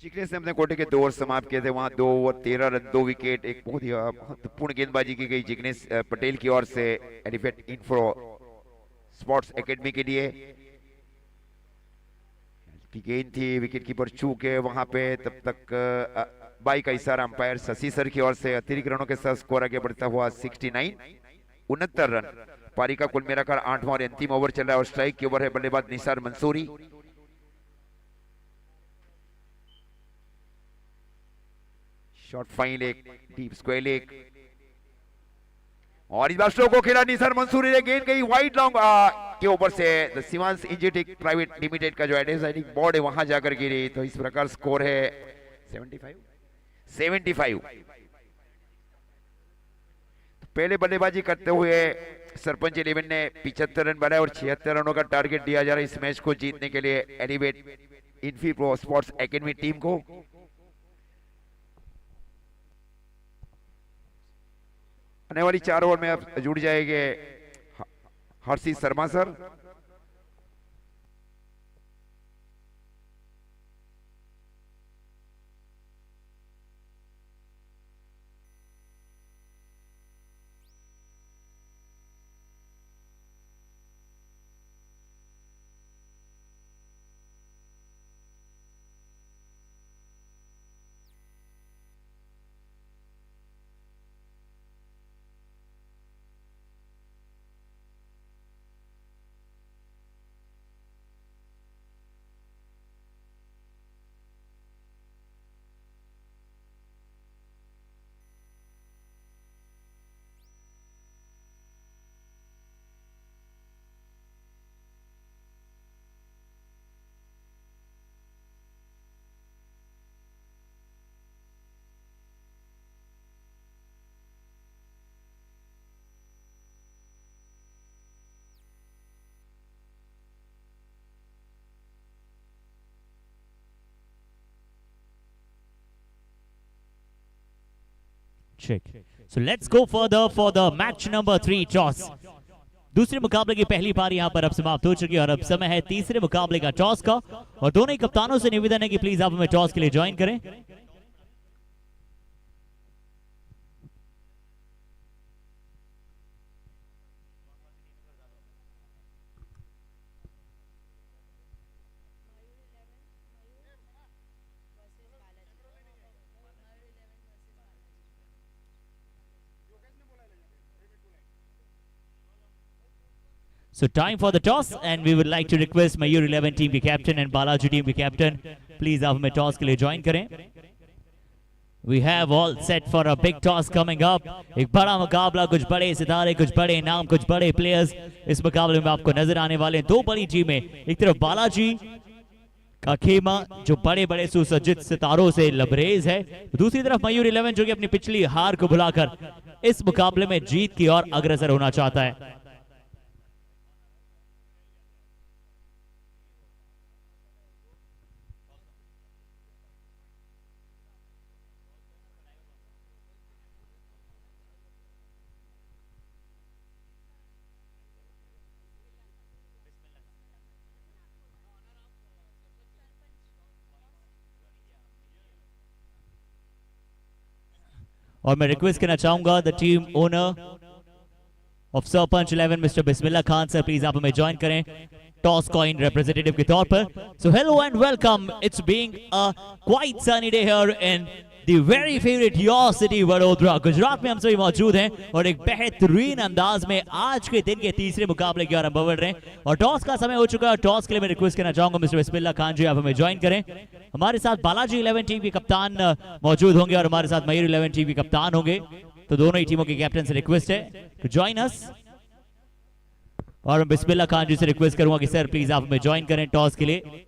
जिग्नेश ने अपने कोटे के 2 ओवर समाप्त किए थे, वहां 2 ओवर 13 रन 2 विकेट। एक बहुत ही महत्वपूर्ण गेंदबाजी की गई जिग्नेश पटेल की ओर से एलिफेंट इन्फो स्पोर्ट्स एकेडमी के लिए। गेंद थी, विकेट कीपर चूके वहां पे, तब तक बाई का इशारा अंपायर शशि सर की ओर से। अतिरिक्त रनों के साथ स्कोर आगे बढ़ता हुआ 69, 69 रन। पारी का कुल मिलाकर 8वां और अंतिम ओवर चल रहा है और स्ट्राइक के ओवर है बल्लेबाज Nisar Mansuri. Short fine leg, deep square leg और इस बार स्ट्रोक को खेला निसार मंसूरी ने, गेंद गई वाइड लॉन्ग के ऊपर से द सिवांस इंजीटेक प्राइवेट लिमिटेड का जो एडवर्टाइजिंग बोर्ड है वहां जाकर गिरी। तो इस प्रकार स्कोर है 75। पहले बल्लेबाजी करते हुए सरपंच 11 ने 75 रन बनाए और 76 रनों का टारगेट दिया जा रहा है इस मैच को जीतने के लिए Elevate Infipro sports academy team को। आने वाली 4 ओवर में अब जुड़ जाएंगे Harshit Sharma sir. Check. So let's go further for the match number 3 toss. दूसरे मुकाबले की पहली पारी यहां पर अब समाप्त हो चुकी है और अब समय है तीसरे मुकाबले का टॉस का और दोनों ही कप्तानों से निवेदन है कि प्लीज आप हमें टॉस के लिए ज्वाइन करें। So time for the toss and we would like to request Mayur 11 team के captain and Balaji team के captain please आप हमें टॉस के लिए ज्वाइन करें। We have all set for a big toss coming up. एक बड़ा मुकाबला, कुछ बड़े सितारे, कुछ बड़े नाम, कुछ बड़े प्लेयर्स इस मुकाबले में आपको नजर आने वाले हैं। दो बड़ी टीमें, एक तरफ बालाजी का खेमा जो बड़े बड़े सुसज्जित सितारों से लबरेज है, दूसरी तरफ मयूर 11 जो कि अपनी पिछली हार को भुलाकर इस मुकाबले में जीत की ओर अग्रसर होना चाहता है। और मैं रिक्वेस्ट करना चाहूंगा the team owner of sarpanch 11 mister Bismillah Khan sir please आप हमें ज्वाइन करें टॉस कॉइन रिप्रेजेंटेटिव के तौर पर। So hello and welcome, it's being a quite sunny day here in the very favourite your city Vadodara. Gujarat में हम सभी मौजूद हैं और एक बेहतरीन अंदाज में आज के दिन के तीसरे मुकाबले की ओर हम बढ़ रहे हैं और टॉस का समय हो चुका है। टॉस के लिए मैं रिक्वेस्ट करना चाहूंगा मिस्टर बिस्मिल्लाह खान जी आप हमें ज्वाइन करें। हमारे साथ बालाजी 11 टीम के कप्तान मौजूद होंगे और हमारे साथ मयूर 11 टीम के कप्तान होंगे, तो दोनों ही टीमों के कैप्टन से रिक्वेस्ट है टू जॉइन अस। और बिस्मिल्लाह खान जी से रिक्वेस्ट करूंगा कि सर प्लीज आप हमें ज्वाइन करें टॉस के लिए।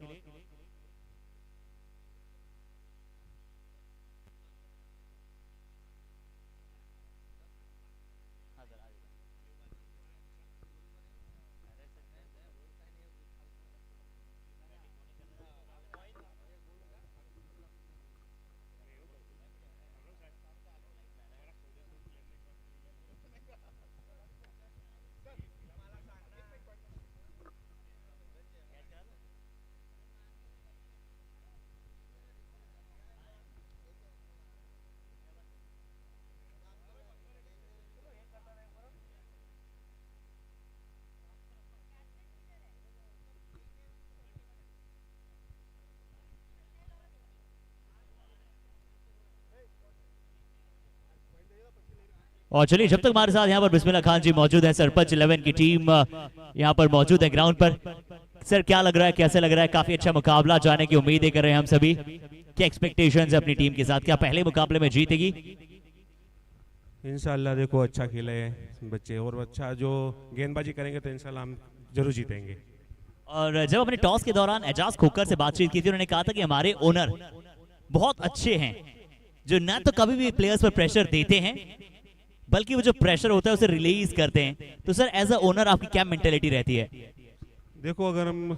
और चलिए, जब तक हमारे साथ यहाँ पर बिस्मिल्लाह खान जी मौजूद हैं, सरपंच 11 की टीम यहाँ पर मौजूद है ग्राउंड पर। सर, क्या लग रहा है, कैसे लग रहा है? काफी अच्छा मुकाबला, जाने की उम्मीदें कर रहे हैं हम सभी। क्या एक्सपेक्टेशंस है अपनी टीम के साथ? क्या पहले मुकाबले में जीतेगी? इंशाल्लाह देखो अच्छा खेले हैं बच्चे और अच्छा जो गेंदबाजी करेंगे तो इंशाल्लाह हम जरूर जीतेंगे। और जब अपने टॉस के दौरान एजाज खोकर से बातचीत की थी, उन्होंने कहा था कि हमारे ओनर बहुत अच्छे हैं, जो ना तो कभी भी प्लेयर्स पर प्रेशर देते हैं, बल्कि वो जो प्रेशर होता है उसे रिलीज करते हैं। तो सर, एज अ ओनर आपकी क्या मेंटेलिटी रहती है? देखो अगर हम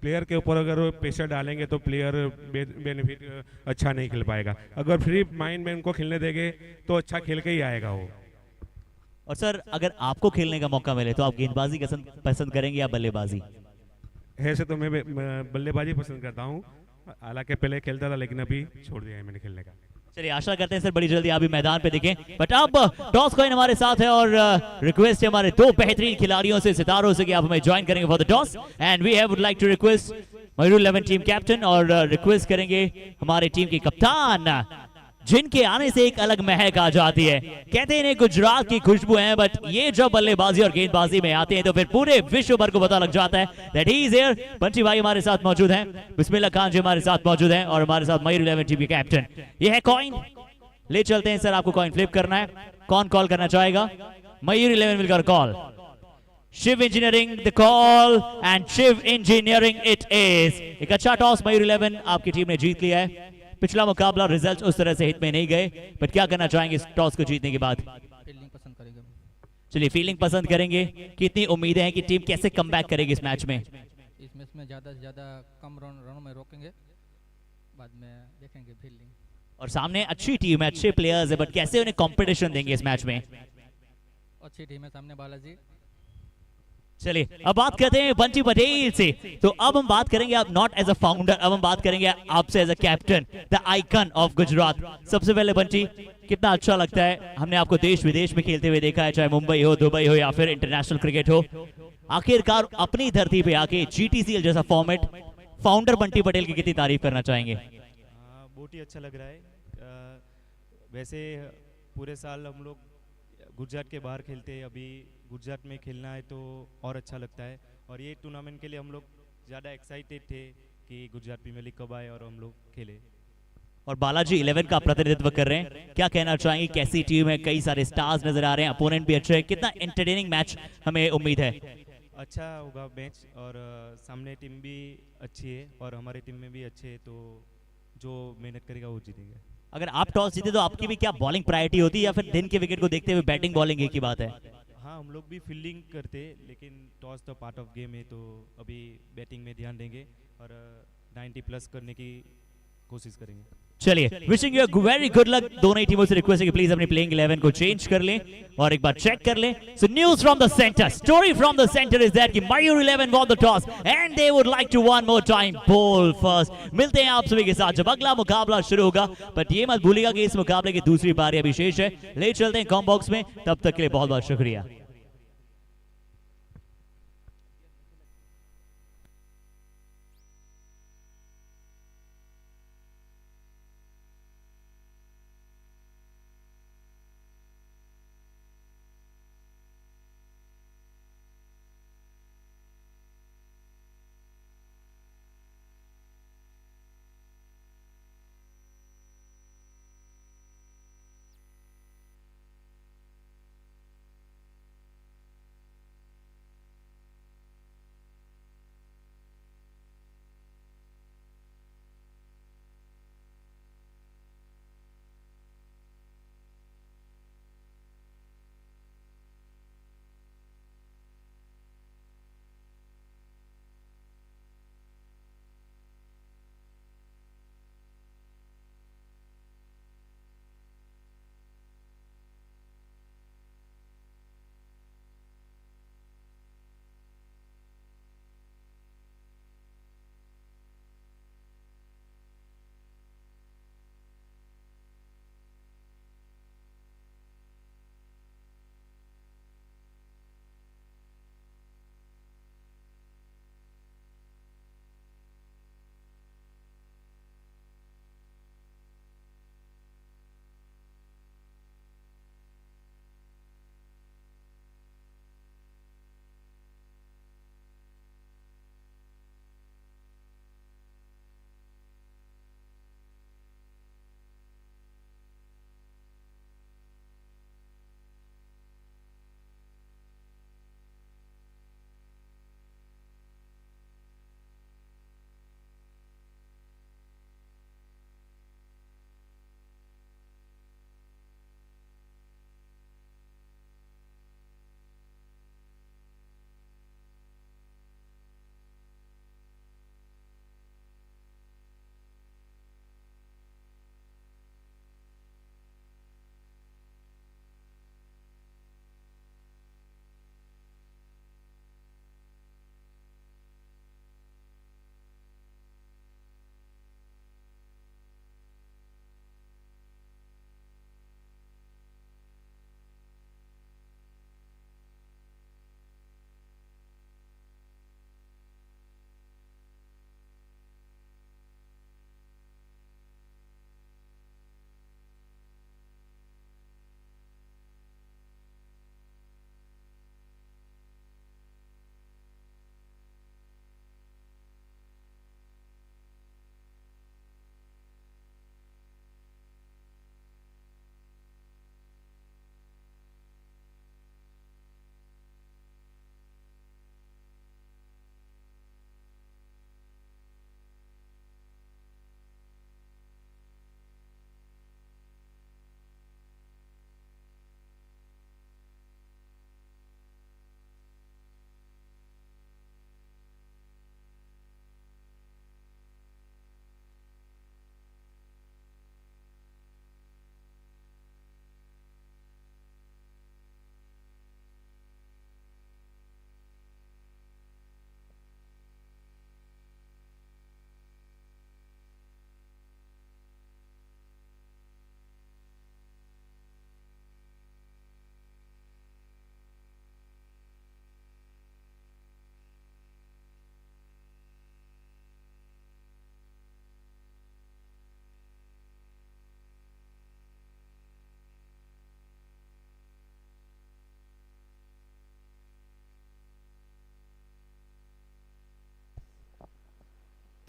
प्लेयर के ऊपर अगर प्रेशर डालेंगे तो प्लेयर बेनिफिट अच्छा नहीं खेल पाएगा। अगर फ्री माइंड में उनको खेलने देंगे तो अच्छा खेल के ही आएगा वो। और सर, अगर आपको खेलने का मौका मिले तो आप गेंदबाजी पसंद करेंगे या बल्लेबाजी? ऐसे तो मैं बल्लेबाजी पसंद करता हूँ, हालांकि पहले खेलता था लेकिन अभी छोड़ दिया है मैंने खेलने का। चलिए, आशा करते हैं सर बड़ी जल्दी आप भी मैदान पे दिखें। बट अब टॉस कॉइन हमारे साथ है और रिक्वेस्ट है हमारे दो बेहतरीन खिलाड़ियों से, सितारों से, कि आप हमें ज्वाइन करेंगे for the toss. And we have would like to request Mayur 11 team captain और रिक्वेस्ट करेंगे हमारे टीम के कप्तान, जिनके आने से एक अलग महक आ जाती है। कहते हैं इन्हें गुजरात की खुशबू है, बट ये जब बल्लेबाजी और गेंदबाजी में आते हैं तो फिर पूरे विश्व भर को पता लग जाता है दैट ही इज हियर। पंची भाई हमारे साथ मौजूद हैं, बिस्मिल्लाह खान जी हमारे साथ मौजूद हैं और हमारे साथ मयूर 11 टीम के कैप्टन। ये है कॉइन, ले चलते हैं सर। आपको कॉइन फ्लिप करना है, कौन कॉल करना चाहेगा? मयूर 11 विल कर call. Shiv engineering the call and Shiv engineering it is. एक अच्छा टॉस मयूर 11 आपकी टीम ने जीत लिया है। पिछला मुकाबला रिजल्ट्स उस तरह से हित में नहीं गए, बट क्या करना चाहेंगे इस टॉस को जीतने के बाद? फील्डिंग पसंद करेंगे। चलिए, फील्डिंग पसंद करेंगे। कितनी उम्मीदें हैं कि टीम कैसे कमबैक करेगी इस मैच में? इस मैच में ज़्यादा से ज़्यादा कम रनों में रोकेंगे, बाद में देखेंगे फील्डिंग। और सामने अच्छी टीम है, अच्छे प्लेयर्स है, बट कैसे उन्हें कंपटीशन देंगे इस मैच में? अच्छी टीम है सामने बालाजी। चलिए, अब बात करते हैं बंटी पटेल से। तो अब हम बात करेंगे, आप नॉट एज अ फाउंडर, अब हम बात करेंगे आपसे as a captain, the icon of Gujarat. सबसे पहले बंटी, कितना अच्छा लगता है, हमने आपको देश विदेश में खेलते हुए देखा है, चाहे मुंबई हो, दुबई हो या फिर इंटरनेशनल क्रिकेट हो। आखिरकार अपनी धरती पे आके GTCL जैसा फॉर्मेट, फाउंडर बंटी पटेल की कितनी तारीफ करना चाहेंगे? बहुत ही अच्छा लग रहा है। वैसे पूरे साल हम लोग गुजरात के बाहर खेलते हैं, अभी गुजरात में खेलना है तो और अच्छा लगता है। और ये टूर्नामेंट के लिए हम लोग ज़्यादा एक्साइटेड थे कि गुजरात प्रीमियर लीग कब आए और हम लोग खेले। और बालाजी 11 का प्रतिनिधित्व कर रहे हैं, क्या कहना चाहेंगे? कैसी टीम है, कई सारे स्टार्स नजर आ रहे हैं, अपोनेंट भी अच्छे हैं, कितना एंटरटेनिंग मैच हमें उम्मीद है? अच्छा होगा मैच और सामने टीम भी अच्छी है और हमारी टीम में भी अच्छे है, तो जो मेहनत करेगा वो जीतेगा। अगर आप टॉस जीते तो आपकी भी क्या बॉलिंग प्रायोरिटी होती है या फिर दिन के विकेट को देखते हुए बैटिंग बॉलिंग एक ही बात है? हाँ, हम लोग भी फील्डिंग करते, लेकिन टॉस तो पार्ट ऑफ गेम है, तो अभी बैटिंग में ध्यान देंगे और 90 प्लस करने की कोशिश करेंगे। चलिए, wishing you very good luck. दोनों ही टीमों से रिक्वेस्ट है कि प्लीज अपनी प्लेइंग 11 को चेंज कर लें और एक बार चेक कर लें। So news from the centre, story from the centre is that कि Mayur 11 won the toss and they would like to one more time bowl first. मिलते हैं आप सभी के साथ जब अगला मुकाबला शुरू होगा, बट ये मत भूलिएगा कि इस मुकाबले की दूसरी पारी अभी शेष है। ले चलते हैं कॉम बॉक्स में, तब तक के लिए बहुत बहुत शुक्रिया।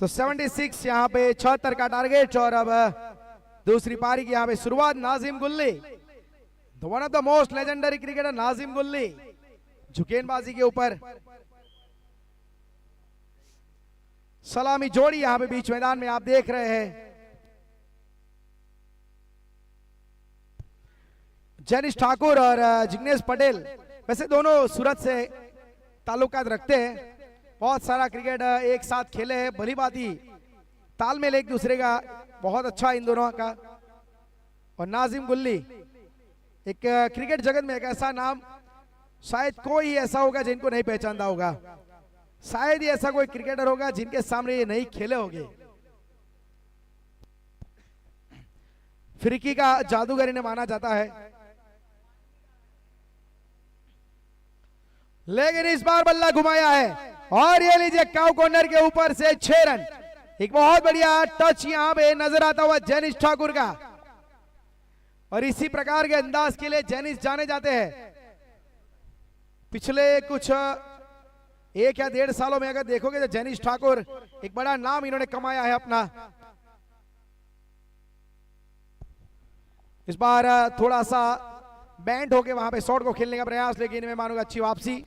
तो 76 यहाँ पे 76 का टारगेट। और अब दूसरी पारी की यहाँ पे शुरुआत नाजिम गुल्ली, one of the most legendary cricketer Nazim गुल्ली, झुकेनबाजी के ऊपर सलामी जोड़ी यहाँ पे बीच मैदान में आप देख रहे हैं। जैनिश ठाकुर और जिग्नेश पटेल वैसे दोनों सूरत से ताल्लुकात रखते हैं, बहुत सारा क्रिकेट एक साथ खेले हैं, भली बाती तालमेल एक दूसरे का बहुत अच्छा इन दोनों का। और नाजिम गुल्ली एक क्रिकेट जगत में एक ऐसा नाम शायद कोई ऐसा होगा जिनको नहीं पहचानता होगा, शायद ही ऐसा कोई क्रिकेटर होगा जिनके सामने ये नहीं खेले होंगे। फिरकी का जादूगर इन्हें माना जाता है, लेकिन इस बार बल्ला घुमाया है और ये लीजिए काउ कॉर्नर के ऊपर से 6 रन। एक बहुत बढ़िया टच यहां पे नजर आता हुआ जैनिश ठाकुर का, और इसी प्रकार के अंदाज के लिए जैनिश जाने जाते हैं। पिछले कुछ 1 या 1.5 सालों में अगर देखोगे तो जैनिश ठाकुर एक बड़ा नाम इन्होंने कमाया है अपना। इस बार थोड़ा सा बैंड होके वहां पे शॉट को खेलने का प्रयास, लेकिन मैं मानूंगा अच्छी वापसी।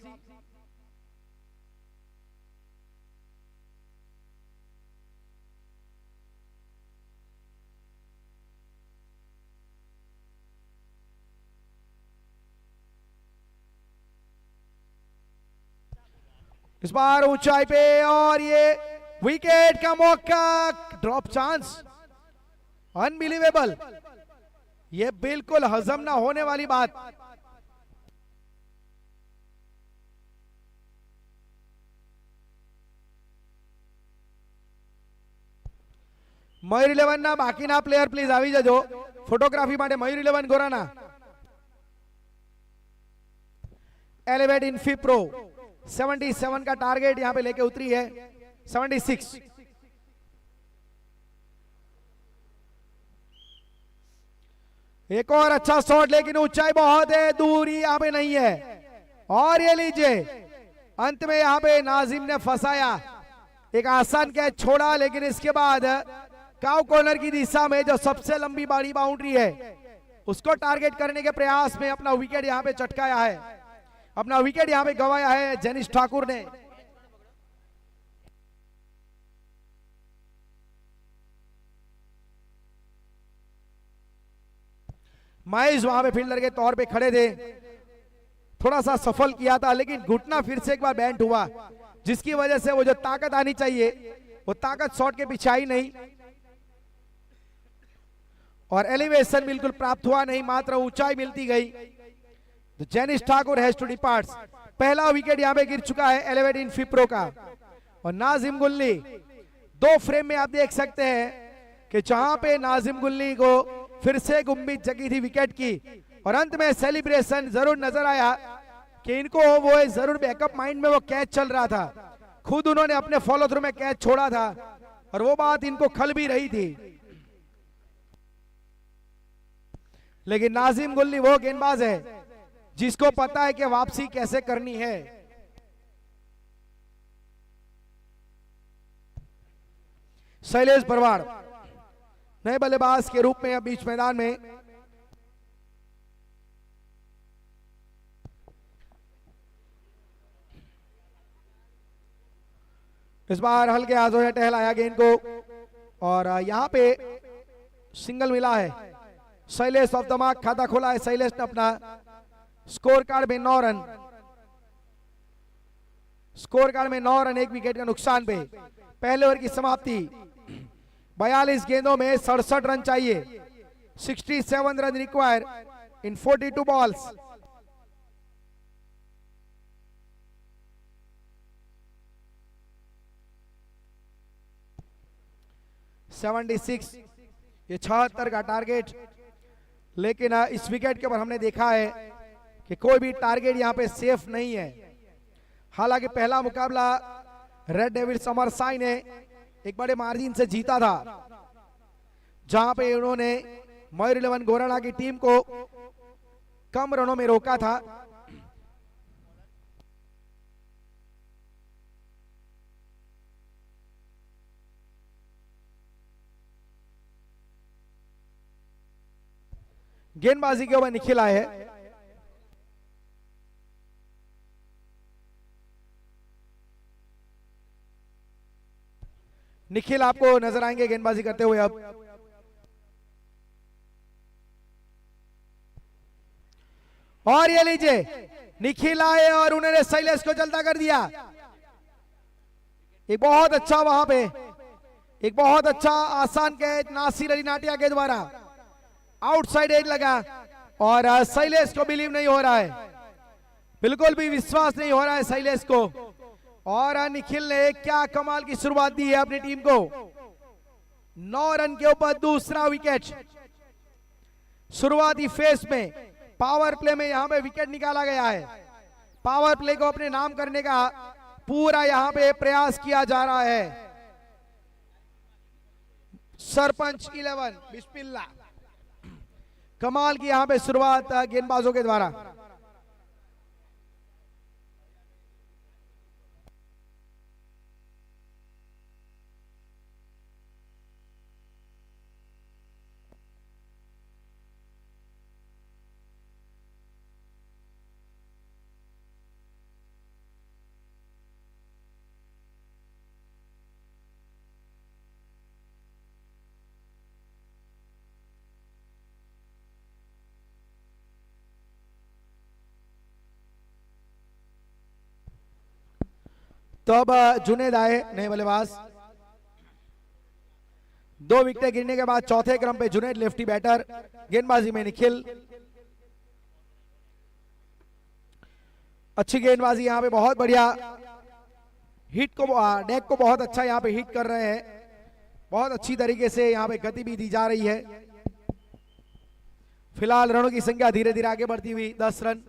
इस बार ऊंचाई पे और ये विकेट का मौका, ड्रॉप चांस, अनबिलीवेबल, ये बिल्कुल हजम ना होने वाली बात। मयूर 11 ना बाकी ना प्लेयर प्लीज આવી જજો ફોટોગ્રાફી માટે। મયુર 11 ગોરાના एलिवेट इन्फी प्रो 77 का टारगेट यहां पे लेके उतरी है। 76 एक और अच्छा शॉट, लेकिन ऊंचाई बहुत है, दूरी यहां पे नहीं है। और ये लीजिए अंत में यहां पे नाजिम ने फंसाया, एक आसान कैच छोड़ा, लेकिन इसके बाद काउ कॉर्नर की दिशा में जो सबसे लंबी बड़ी बाउंड्री है उसको टारगेट करने के प्रयास में अपना विकेट यहां पे चटकाया है, अपना विकेट यहां पे गंवाया है जैनिश ठाकुर ने। महेश वहां पे फील्डर के तौर पे खड़े थे, थोड़ा सा सफल किया था, लेकिन घुटना फिर से एक बार बैंट हुआ, जिसकी वजह से वो जो ताकत आनी चाहिए वो ताकत शॉट के पीछे आई नहीं और एलिवेशन बिल्कुल प्राप्त हुआ नहीं, मात्र ऊंचाई मिलती गई। तो Jainish Thakur has to depart. पहला विकेट यहां पे गिर चुका है एलिवेट इन फिप्रो का। और नाजिम गुल्ली 2 फ्रेम में आप देख सकते हैं कि जहां पे नाजिम गुल्ली को फिर से उम्मीद जगी थी विकेट की, और अंत में सेलिब्रेशन जरूर नजर आया कि इनको वो जरूर बैकअप माइंड में वो कैच चल रहा था, खुद उन्होंने अपने फॉलो थ्रू में कैच छोड़ा था और वो बात इनको खल भी रही थी। लेकिन नाजिम गुल्ली वो गेंदबाज है जिसको पता है कि वापसी कैसे करनी है। शैलेश बरवाड़ नए बल्लेबाज के रूप में अब बीच मैदान में। इस बार हल्के हाथों से टहलाया गेंद को और यहां पे सिंगल मिला है। शैलेश ऑफ द मार्क, खाता खोला है शैलेश ने अपना। स्कोर कार्ड में 9 रन, स्कोर कार्ड में 9 रन, 1 विकेट का नुकसान पे। पहले ओवर की समाप्ति। 42 गेंदों में 67 रन चाहिए। 67 रन रिक्वायर इन 42 बॉल्स। ये 76 का टारगेट, लेकिन इस विकेट के ऊपर हमने देखा है कि कोई भी टारगेट यहां पे सेफ नहीं है। हालांकि पहला मुकाबला रेड डेविल्स अमर साई ने एक बड़े मार्जिन से जीता था, जहां पे उन्होंने मयूर 11 गोराना की टीम को कम रनों में रोका था। गेंदबाजी के ऊपर निखिल आए हैं। निखिल आपको नजर आएंगे गेंदबाजी करते हुए। अब और ये लीजिए, निखिल आए और उन्होंने शैलेश को जल्दा कर दिया। एक बहुत अच्छा वहां पे एक बहुत अच्छा आसान कैच नासिर अली नाटिया के द्वारा, आउटसाइड एज लगा और शैलेश को बिलीव नहीं हो रहा है, बिल्कुल भी विश्वास नहीं हो रहा है शैलेश को। और निखिल ने क्या कमाल की शुरुआत दी है अपनी टीम को। 9 रन के ऊपर दूसरा विकेट। शुरुआती फेस में पावर प्ले में यहां पे विकेट निकाला गया है। पावर प्ले को अपने नाम करने का पूरा यहां पे प्रयास किया जा रहा है। सरपंच 11 बिस्मिल्लाह, कमाल की यहां पे शुरुआत गेंदबाजों के द्वारा। तो अब जुनेद आए नए बल्लेबाज। 2 विकेट गिरने के बाद चौथे क्रम पे जुनेद लेफ्टी बैटर। गेंदबाजी में निखिल, अच्छी गेंदबाजी यहां पे, बहुत बढ़िया हिट को, डेक को बहुत अच्छा यहां पे हिट कर रहे हैं। बहुत अच्छी तरीके से यहां पे गति भी दी जा रही है। फिलहाल रनों की संख्या धीरे धीरे आगे बढ़ती हुई 10 रन।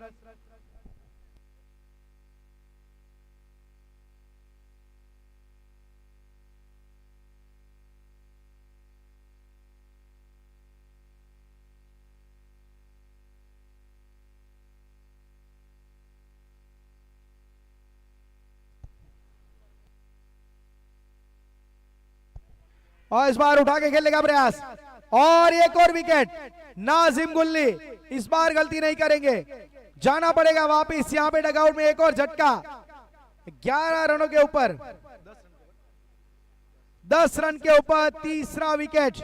और इस बार उठा के खेलने का प्रयास और एक और विकेट। नाजिम गुल्ली इस बार गलती नहीं करेंगे, जाना पड़ेगा वापस यहां पे डगआउट में। एक और झटका 11 रनों के ऊपर, 10 रन के ऊपर तीसरा wicket.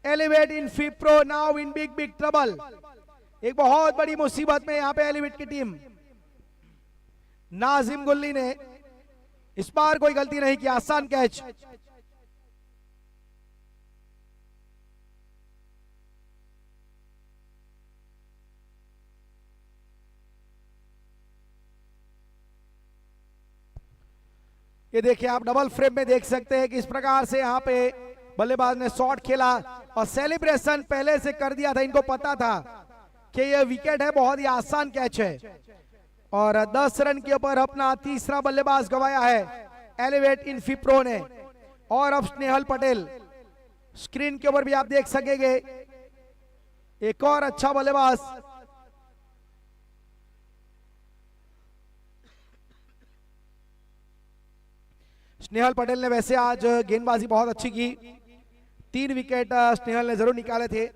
Elevate Infipro now in big big trouble. एक बहुत बड़ी मुसीबत में यहां पे एलिवेट की टीम। नाजिम गुल्ली ने इस बार कोई गलती नहीं की, आसान कैच। ये देखिए आप डबल फ्रेम में देख सकते हैं कि इस प्रकार से यहाँ पे बल्लेबाज ने शॉट खेला और सेलिब्रेशन पहले से कर दिया था। इनको पता था कि ये विकेट है, बहुत ही आसान कैच है। और 10 रन के ऊपर अपना तीसरा बल्लेबाज गवाया है एलिवेट इन फिप्रो ने। और अब स्नेहल पटेल, स्क्रीन के ऊपर भी आप देख सकेंगे एक और अच्छा बल्लेबाज। स्नेहल पटेल ने वैसे आज गेंदबाजी बहुत अच्छी की, 3 विकेट स्नेहल ने जरूर निकाले थे।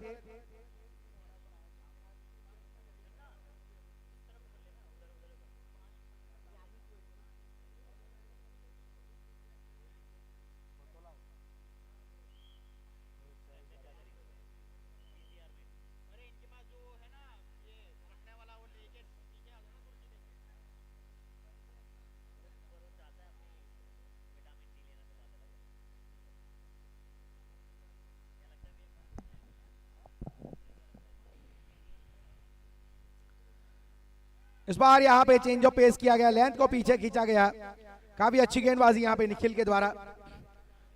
इस बार यहाँ पे चेंज ऑफ पेस किया गया, लेंथ को पीछे खींचा गया। काफी अच्छी गेंदबाजी यहाँ पे निखिल के द्वारा,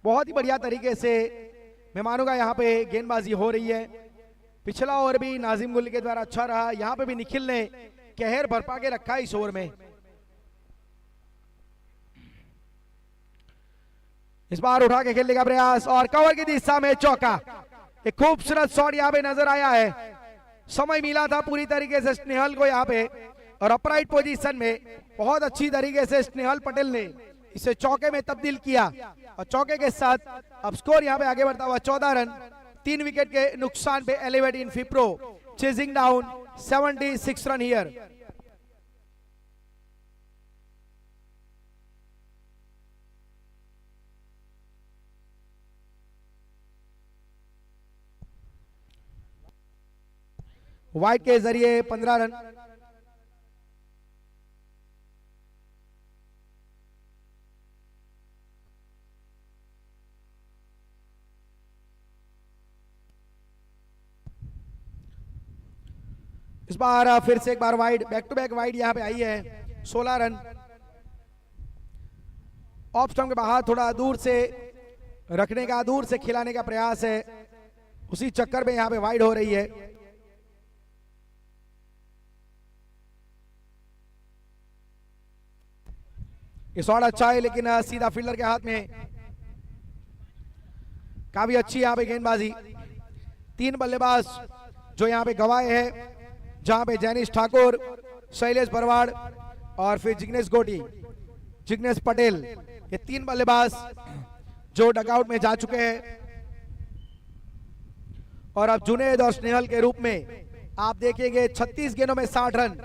बहुत ही बढ़िया तरीके से मैं मानूंगा यहाँ पे गेंदबाजी हो रही है। पिछला ओवर भी नाजिम गुल्ली के द्वारा अच्छा रहा, यहाँ पे भी निखिल ने कहर बरपा के रखा इस ओवर में। इस बार उठा के खेलने का प्रयास और कवर की दिशा में चौका। एक खूबसूरत शॉट यहाँ पे नजर आया है, समय मिला था पूरी तरीके से स्नेहल को यहाँ पे और अपराइट पोजीशन में बहुत अच्छी तरीके से स्नेहल पटेल ने इसे चौके में तब्दील किया और चौके के साथ अब स्कोर यहाँ पे आगे बढ़ता हुआ 14 रन। 3 विकेट के नुकसान पे Elevate Infipro chasing down 76 runs here. Wide के जरिए 15 रन। इस बार फिर से एक बार wide, back to back wide यहां पे आई है, 16 रन। ऑफ स्टंप के बाहर थोड़ा दूर से रखने का, दूर से खिलाने का प्रयास है, उसी चक्कर में यहां पे वाइड हो रही है। ये शॉट अच्छा है लेकिन सीधा फील्डर के हाथ में। काफी अच्छी यहां पे गेंदबाजी। 3 बल्लेबाज जो यहां पे गवाए हैं, जहां पे जैनिश ठाकुर, शैलेश बरवाड़ और फिर जिग्नेश गोटी, जिग्नेश पटेल, ये 3 बल्लेबाज जो डगआउट में जा चुके हैं। और अब जुनेद और स्नेहल के रूप में आप देखेंगे 36 गेंदों में 60 रन।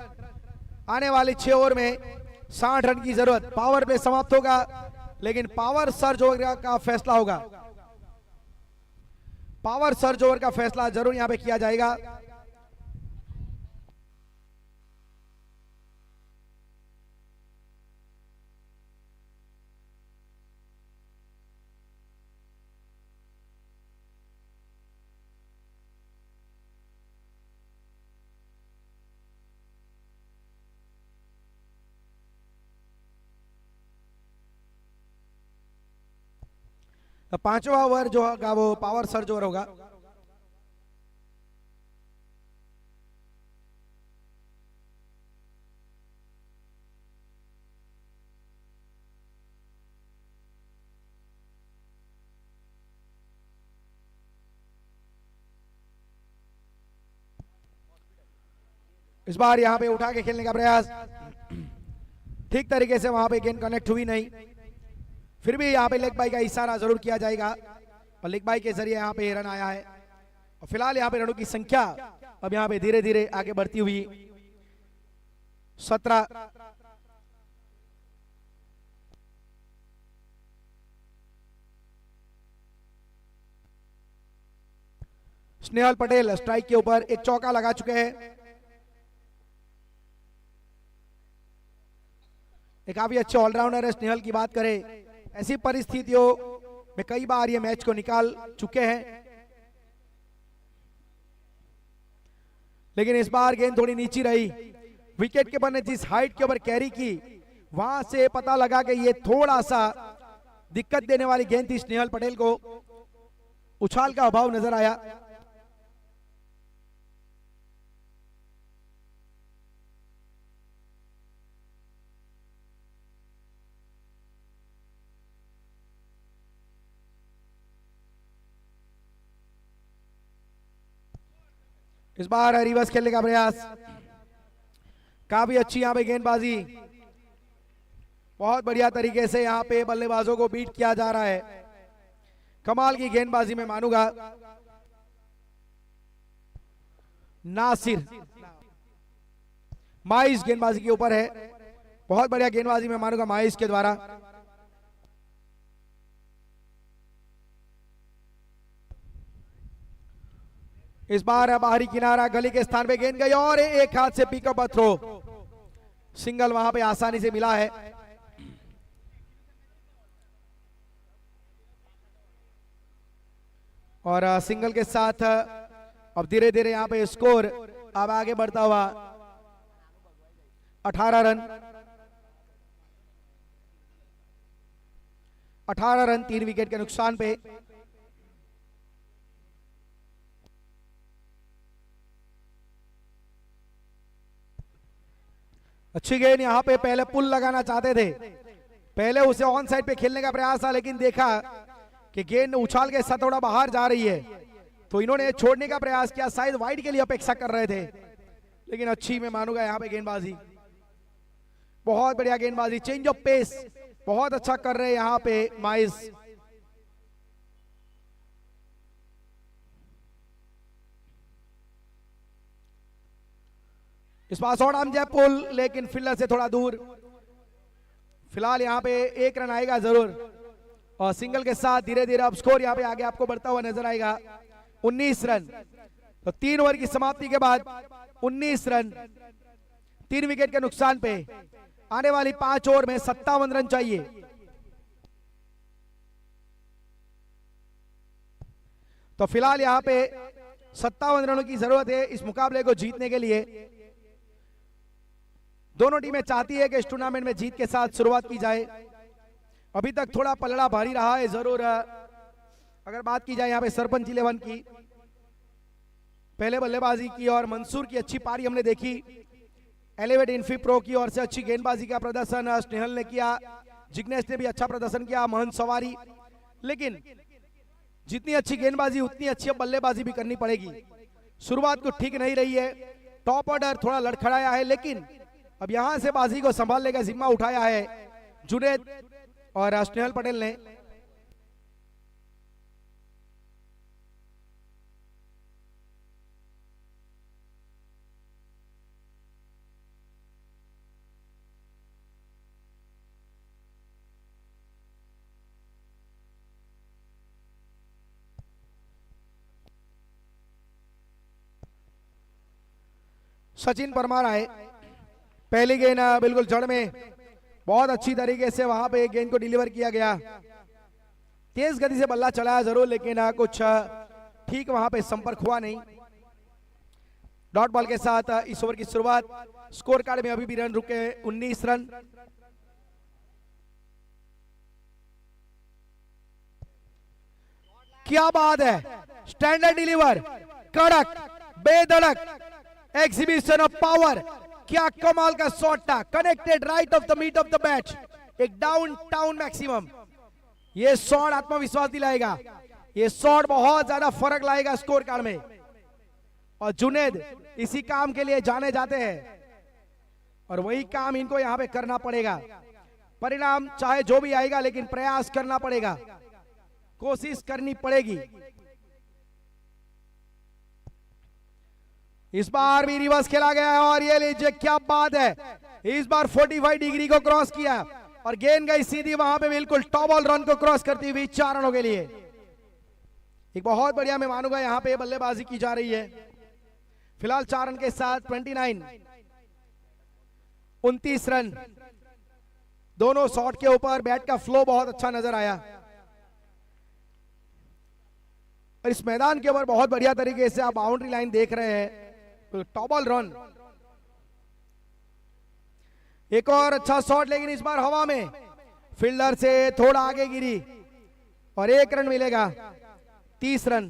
आने वाले 6 ओवर में 60 रन की जरूरत। पावर पे समाप्त होगा लेकिन पावर सर्ज ओवर का फैसला होगा। पावर सर्ज ओवर का फैसला जरूर यहां पे किया जाएगा। तो 5वां ओवर जो होगा वो पावर सर्ज ओवर होगा। इस बार यहां पे उठा के खेलने का प्रयास, ठीक तरीके से वहां पे गेंद कनेक्ट हुई नहीं। फिर भी यहाँ पे लेग बाई का इशारा जरूर किया जाएगा और लेग बाई के जरिए यहाँ पे रन आया है। और फिलहाल यहाँ पे रनों की संख्या अब यहाँ पे धीरे धीरे आगे बढ़ती हुई 17। स्नेहल पटेल स्ट्राइक के ऊपर एक चौका लगा चुके हैं। एक काफी अच्छे ऑलराउंडर है स्नेहल की बात करें, ऐसी परिस्थितियों में कई बार ये मैच को निकाल चुके हैं। लेकिन इस बार गेंद थोड़ी नीची रही। विकेट कीपर ने जिस हाइट के ऊपर कैरी की, वहां से पता लगा कि ये थोड़ा सा दिक्कत देने वाली गेंद थी। स्नेहल पटेल को उछाल का अभाव नजर आया। इस बार रिवर्स खेलने का प्रयास, काफी अच्छी यहां पे गेंदबाजी, बहुत बढ़िया तरीके से यहां पे बल्लेबाजों को बीट किया जा रहा है। कमाल की गेंदबाजी में मानूंगा। नासिर माइस गेंदबाजी के ऊपर है, बहुत बढ़िया गेंदबाजी में मानूंगा माइस के द्वारा। इस बार बाहरी किनारा गली के स्थान पे गेंद गई और एक हाथ से पिकअप थ्रो, सिंगल वहां पे आसानी से मिला है। और सिंगल के साथ अब धीरे धीरे यहां पे स्कोर अब आगे बढ़ता हुआ 18 रन। 18 रन 3 विकेट के नुकसान पे। अच्छी गेंद यहां पे, पहले पुल लगाना चाहते थे, पहले उसे ऑन साइड पे खेलने का प्रयास था, लेकिन देखा कि गेंद उछाल के साथ थोड़ा बाहर जा रही है तो इन्होंने छोड़ने का प्रयास किया। शायद वाइड के लिए अपेक्षा कर रहे थे, लेकिन अच्छी मैं मानूंगा यहां पे गेंदबाजी, बहुत बढ़िया गेंदबाजी, चेंज ऑफ पेस बहुत अच्छा कर रहे हैं यहां पे माइस। इस बार शॉट आम जय पुल, लेकिन फील्डर से थोड़ा दूर। फिलहाल यहाँ पे 1 रन आएगा जरूर, और सिंगल के साथ धीरे धीरे अब स्कोर यहाँ पे आगे आपको बढ़ता हुआ नजर आएगा। 19 रन, तो 3 ओवर की समाप्ति के बाद 19 रन, 3 विकेट के नुकसान पे आने वाली 5 ओवर में 57 रन चाहिए। तो फिलहाल यहाँ पे 57 रनों की जरूरत है इस मुकाबले को जीतने के लिए। दोनों टीमें चाहती है कि इस टूर्नामेंट में जीत के साथ शुरुआत की जाए। अभी तक थोड़ा पलड़ा भारी रहा है जरूर। अगर बात की जाए यहाँ पे सरपंच 11 की, पहले बल्लेबाजी की और मंसूर की अच्छी पारी हमने देखी। एलिवेट इन्फी प्रो की ओर से अच्छी गेंदबाजी का प्रदर्शन स्नेहल ने किया, जिग्नेश ने भी अच्छा प्रदर्शन किया, महंत सवारी। लेकिन जितनी अच्छी गेंदबाजी उतनी अच्छी बल्लेबाजी भी करनी पड़ेगी। शुरुआत को ठीक नहीं रही है, टॉप ऑर्डर थोड़ा लड़खड़ाया है, लेकिन अब यहां से बाजी को संभालने का जिम्मा उठाया है जुनैद और स्नेहल पटेल ने। सचिन परमार आए, पहली गेंद बिल्कुल जड़ में बहुत अच्छी तरीके से वहां पे गेंद को डिलीवर किया गया। तेज गति से बल्ला चलाया जरूर, लेकिन कुछ ठीक वहां पे संपर्क हुआ नहीं। डॉट बॉल के साथ इस ओवर की शुरुआत। स्कोर कार्ड में अभी भी रन रुके 19 रन। क्या बात है, स्टैंडर्ड डिलीवर, कड़क बेधड़क एग्जीबिशन ऑफ पावर। क्या कमाल का शॉट था, connected right off the meat off the bat, एक डाउन टाउन मैक्सिमम। ये शॉट आत्मविश्वास दिलाएगा, ये शॉट बहुत ज्यादा फर्क लाएगा स्कोर कार्ड में। और जुनैद इसी काम के लिए जाने जाते हैं और वही काम इनको यहां पे करना पड़ेगा। परिणाम चाहे जो भी आएगा, लेकिन प्रयास करना पड़ेगा, कोशिश करनी पड़ेगी। इस बार भी रिवर्स खेला गया है और ये लीजिए क्या बात है, इस बार 45 डिग्री को क्रॉस किया और गेंद गई सीधी वहां पे बिल्कुल टॉप बॉल रन को क्रॉस करती हुई 4 रनों के लिए। एक बहुत बढ़िया मैं मानूंगा यहां पे बल्लेबाजी की जा रही है। फिलहाल 4 रन के साथ 29 रन। दोनों शॉट के ऊपर बैट का फ्लो बहुत अच्छा नजर आया और इस मैदान के ऊपर बहुत बढ़िया तरीके से आप बाउंड्री लाइन देख रहे हैं, टॉप बॉल रन। एक और अच्छा शॉट, लेकिन इस बार हवा में फील्डर से थोड़ा आगे गिरी और 1 रन मिलेगा। 30 रन।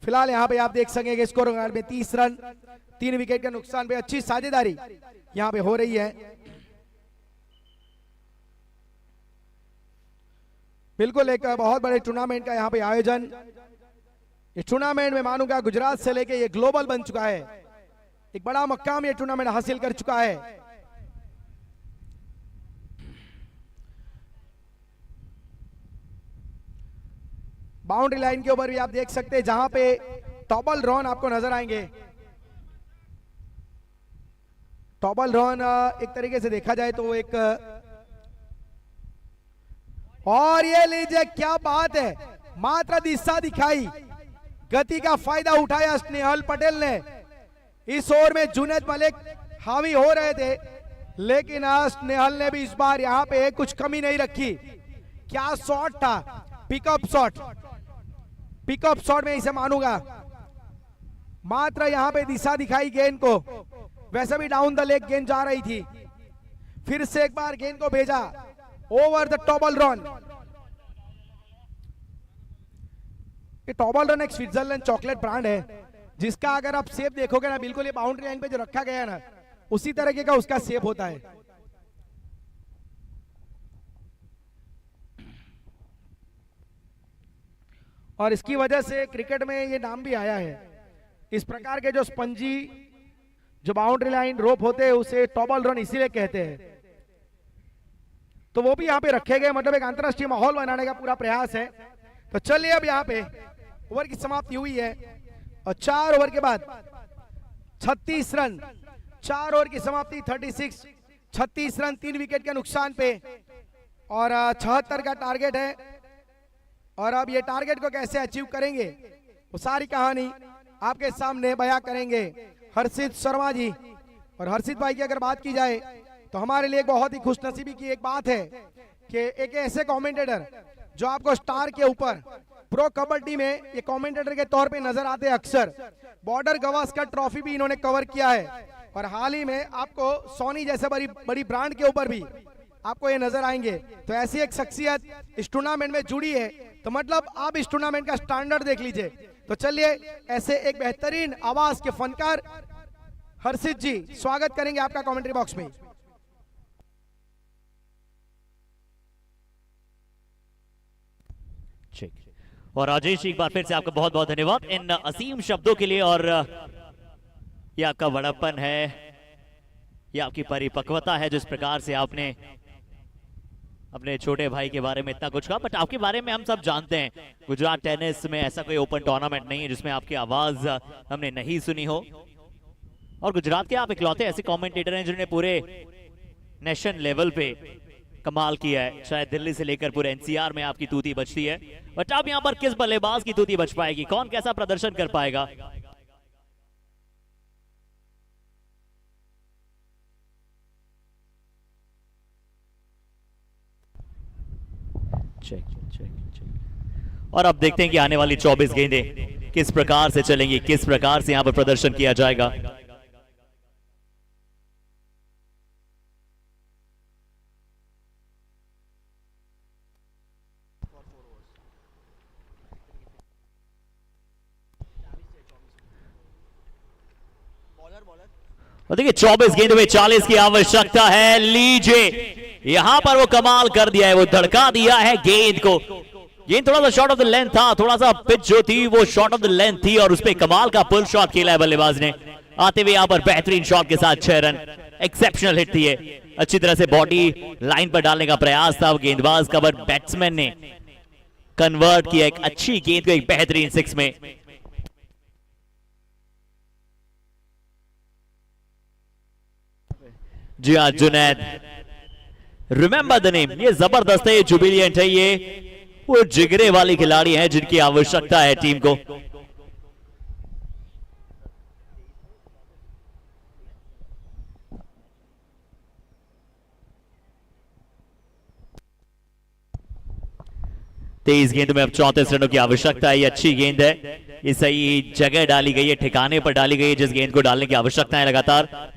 फिलहाल यहां पे आप देख सकेंगे स्कोर कार्ड में 30 रन, 3 विकेट के नुकसान पे अच्छी साझेदारी यहां पे हो रही है। बिल्कुल एक बहुत बड़े टूर्नामेंट का यहाँ पे आयोजन। इस टूर्नामेंट में मानूंगा गुजरात से लेके ये ग्लोबल बन चुका है, एक बड़ा मकाम ये टूर्नामेंट हासिल कर चुका है। बाउंड्री लाइन के ऊपर भी आप देख सकते हैं जहां पे टॉबल रन आपको नजर आएंगे। टॉबल रन एक तरीके से देखा जाए तो एक, और ये लीजिए क्या बात है, मात्र दिशा दिखाई, गति का फायदा उठाया स्नेहल पटेल ने। इस ओवर में जुनैद मलिक हावी हो रहे थे, लेकिन स्नेहल ने भी इस बार यहां पे कुछ कमी नहीं रखी। क्या शॉट था, पिकअप शॉट, पिकअप शॉट में इसे मानूंगा। मात्र यहां पे दिशा दिखाई गेंद को, वैसे भी डाउन द लेग गेंद जा रही थी, फिर से एक बार गेंद को भेजा ओवर द टॉबल रन। ये टॉबल रन एक स्विट्जरलैंड चॉकलेट ब्रांड है, जिसका अगर आप शेप देखोगे ना, बिल्कुल ये बाउंड्री लाइन पे जो रखा गया है ना, उसी तरीके का उसका शेप होता है। और इसकी वजह से क्रिकेट में ये नाम भी आया है। इस प्रकार के जो स्पंजी जो बाउंड्री लाइन रोप होते हैं उसे टॉबल रन इसीलिए कहते हैं। तो वो भी यहाँ पे रखे गए, मतलब एक अंतरराष्ट्रीय माहौल बनाने का पूरा प्रयास है। तो चलिए अब यहाँ पे ओवर की समाप्ति हुई है और 4 ओवर के बाद 36 रन, 4 ओवर की समाप्ति 36, 36 रन 3 विकेट के नुकसान पे और 76 का टारगेट है। और अब ये टारगेट को कैसे अचीव करेंगे वो सारी कहानी आपके सामने बयां करेंगे हर्षित शर्मा जी। और हर्षित भाई की अगर बात की जाए तो हमारे लिए बहुत ही खुशनसीबी की एक बात है कि एक ऐसे कमेंटेटर जो आपको स्टार के ऊपर प्रो कबड्डी में ये कमेंटेटर के तौर पे नजर आते हैं अक्सर। बॉर्डर गवास्कर ट्रॉफी भी इन्होंने कवर किया है और हाल ही में आपको सोनी जैसे बड़ी बड़ी ब्रांड के ऊपर भी आपको ये नजर आएंगे। तो ऐसी एक शख्सियत इस टूर्नामेंट में जुड़ी है तो मतलब आप इस टूर्नामेंट का स्टैंडर्ड देख लीजिए। तो चलिए ऐसे एक बेहतरीन आवाज के फनकार हर्षित जी स्वागत करेंगे आपका कमेंट्री बॉक्स में। और राजेश एक बार फिर से आपका बहुत बहुत धन्यवाद इन असीम शब्दों के लिए। और ये आपका बड़प्पन है, ये आपकी परिपक्वता है जिस प्रकार से आपने अपने छोटे भाई के बारे में इतना कुछ कहा। बट आपके बारे में हम सब जानते हैं, गुजरात टेनिस में ऐसा कोई ओपन टूर्नामेंट नहीं है जिसमें आपकी आवाज हमने नहीं सुनी हो। और गुजरात के आप इकलौते ऐसे कमेंटेटर हैं जिन्होंने पूरे नेशन लेवल पे कमाल किया है। शायद दिल्ली से लेकर पूरे एनसीआर में आपकी तूती बजती है। बट अब यहाँ पर किस बल्लेबाज की तूती बच पाएगी, कौन कैसा प्रदर्शन कर पाएगा? Check check check. और अब देखते हैं कि आने वाली 24 गेंदें किस प्रकार से चलेंगी, किस प्रकार से यहां पर प्रदर्शन किया जाएगा। और देखिए 24 गेंद में 40 की आवश्यकता है। लीजिए यहां पर वो कमाल कर दिया है, वो धड़का दिया है गेंद को। गेंद थोड़ा सा शॉर्ट ऑफ द लेंथ था, थोड़ा सा पिच जो थी वो शॉर्ट ऑफ द लेंथ थी और उसपे कमाल का पुल शॉट खेला है बल्लेबाज ने। आते हुए यहां पर बेहतरीन शॉट के साथ 6 रन, एक्सेप्शनल हिट थी ये। अच्छी तरह से बॉडी लाइन पर डालने का प्रयास था गेंदबाज का, बट बैट्समैन ने कन्वर्ट किया एक अच्छी गेंद को एक बेहतरीन 6 में। जी हाँ जुनैद, रिमेंबर द नेम, ये जबरदस्त है, ये जुबिलियंट है, ये वो जिगरे वाली खिलाड़ी हैं जिनकी आवश्यकता है टीम को। तेईस गेंद में अब 34 रनों की आवश्यकता है। ये अच्छी गेंद है, ये सही जगह डाली गई है, ठिकाने पर डाली गई है जिस गेंद को डालने की आवश्यकता है लगातार।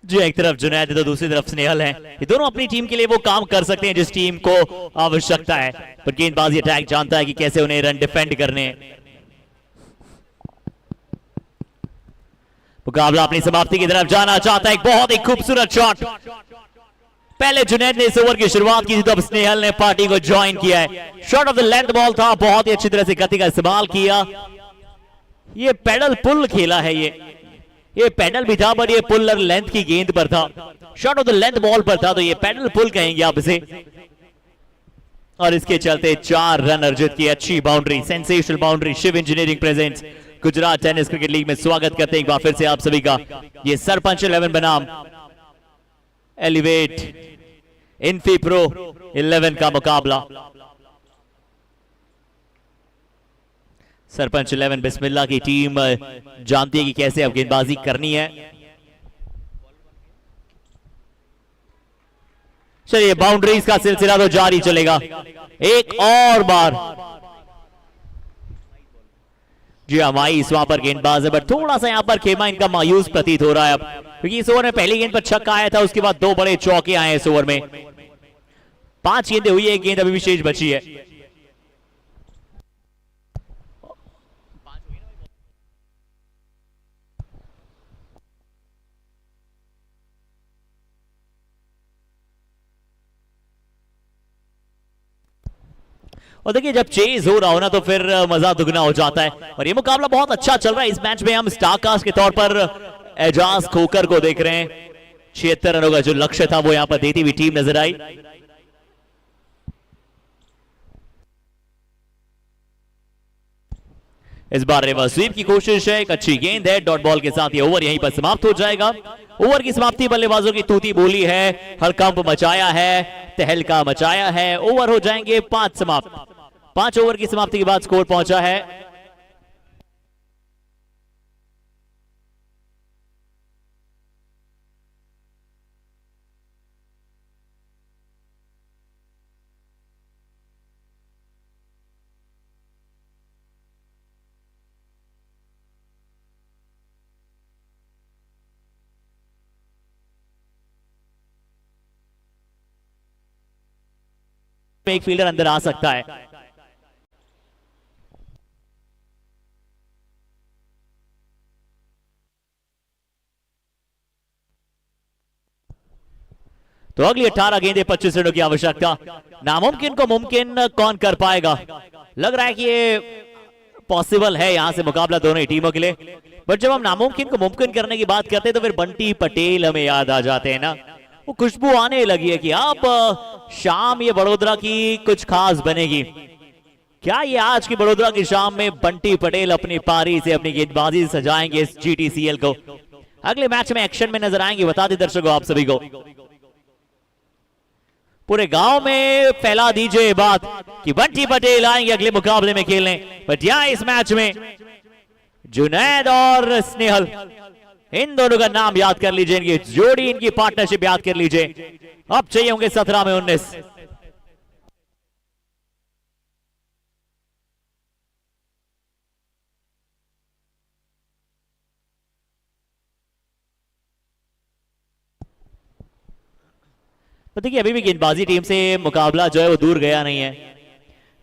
जी एक तरफ जुनैद है तो दूसरी तरफ स्नेहल है। ये दोनों अपनी टीम के लिए वो काम कर सकते हैं जिस टीम को आवश्यकता है, पर गेंदबाजी अटैक जानता है कि कैसे उन्हें रन डिफेंड करने। मुकाबला अपनी समाप्ति की तरफ जाना चाहता है। एक बहुत ही खूबसूरत शॉट, पहले जुनैद ने इस ओवर की शुरुआत की थी तो अब स्नेहल ने पार्टी को ज्वाइन किया है। Shot of the length ball था, बहुत ही अच्छी तरह से गति का इस्तेमाल किया। ये पैडल पुल खेला है, ये पैडल भी था बट ये पुल लेंथ की गेंद पर था, shot of the length ball पर था, तो ये पैडल पुल कहेंगे आप इसे। और इसके चलते 4 रन अर्जित की अच्छी boundary, sensational boundary. Shiv engineering presents Gujarat tennis cricket league में स्वागत करते हैं एक बार फिर से आप सभी का। ये सरपंच 11 बनाम एलिवेट इन्फी प्रो 11 का मुकाबला। सरपंच 11 बिस्मिल्लाह की टीम जानती है कि कैसे अब गेंदबाजी करनी है। चलिए बाउंड्रीज का सिलसिला तो जारी चलेगा। एक और बार जी हमाइस वहां पर गेंदबाज है, बट थोड़ा सा यहां पर खेमा इनका मायूस प्रतीत हो रहा है अब, क्योंकि इस ओवर में पहली गेंद पर छक्का आया था, उसके बाद 2 बड़े चौके आए इस ओवर में। 5 गेंदें हुई है, 1 गेंद अभी भी शेष बची है। और देखिए जब चेज हो रहा हो ना तो फिर मजा दुगना हो जाता है। और ये मुकाबला बहुत अच्छा चल रहा है। इस मैच में हम स्टारकास्ट के तौर पर एजाज खोकर को देख रहे हैं। 76 रनों का जो लक्ष्य था वो यहां पर देती हुई टीम नजर आई। इस बार रिवर्स स्वीप की कोशिश है, एक अच्छी गेंद है, डॉट बॉल के साथ ये ओवर यहीं पर समाप्त हो जाएगा। ओवर की समाप्ति बल्लेबाजों की तूती बोली है, हड़कंप मचाया है, तहलका मचाया है। ओवर हो जाएंगे 5 समाप्त। 5 ओवर की समाप्ति के बाद स्कोर पहुंचा है एक फील्डर अंदर आ सकता है। तो अगली 18 गेंदें 25 रनों की आवश्यकता। नामुमकिन को मुमकिन कौन कर पाएगा? लग रहा है कि ये पॉसिबल है यहां से मुकाबला दोनों ही टीमों के लिए। बट जब हम नामुमकिन को मुमकिन करने की बात करते हैं तो फिर बंटी पटेल हमें याद आ जाते हैं ना। वो खुशबू आने लगी है कि अब शाम ये बड़ोदरा की कुछ खास बनेगी। क्या ये आज की बड़ोदरा की शाम में बंटी पटेल अपनी पारी से अपनी गेंदबाजी सजाएंगे इस GTCL को? अगले मैच में एक्शन में नजर आएंगे। बता दें दर्शकों आप सभी को, पूरे गांव में फैला दीजिए बात कि बंटी पटेल आएंगे अगले मुकाबले में खेलने। बट यहां इस मैच में जुनैद और स्नेहल, इन दोनों का नाम याद कर लीजिए, इनकी जोड़ी, इनकी पार्टनरशिप याद कर लीजिए। अब चाहिए होंगे 17 में 19। तो देखिए अभी भी गेंदबाजी टीम से मुकाबला जो है वो दूर गया नहीं है।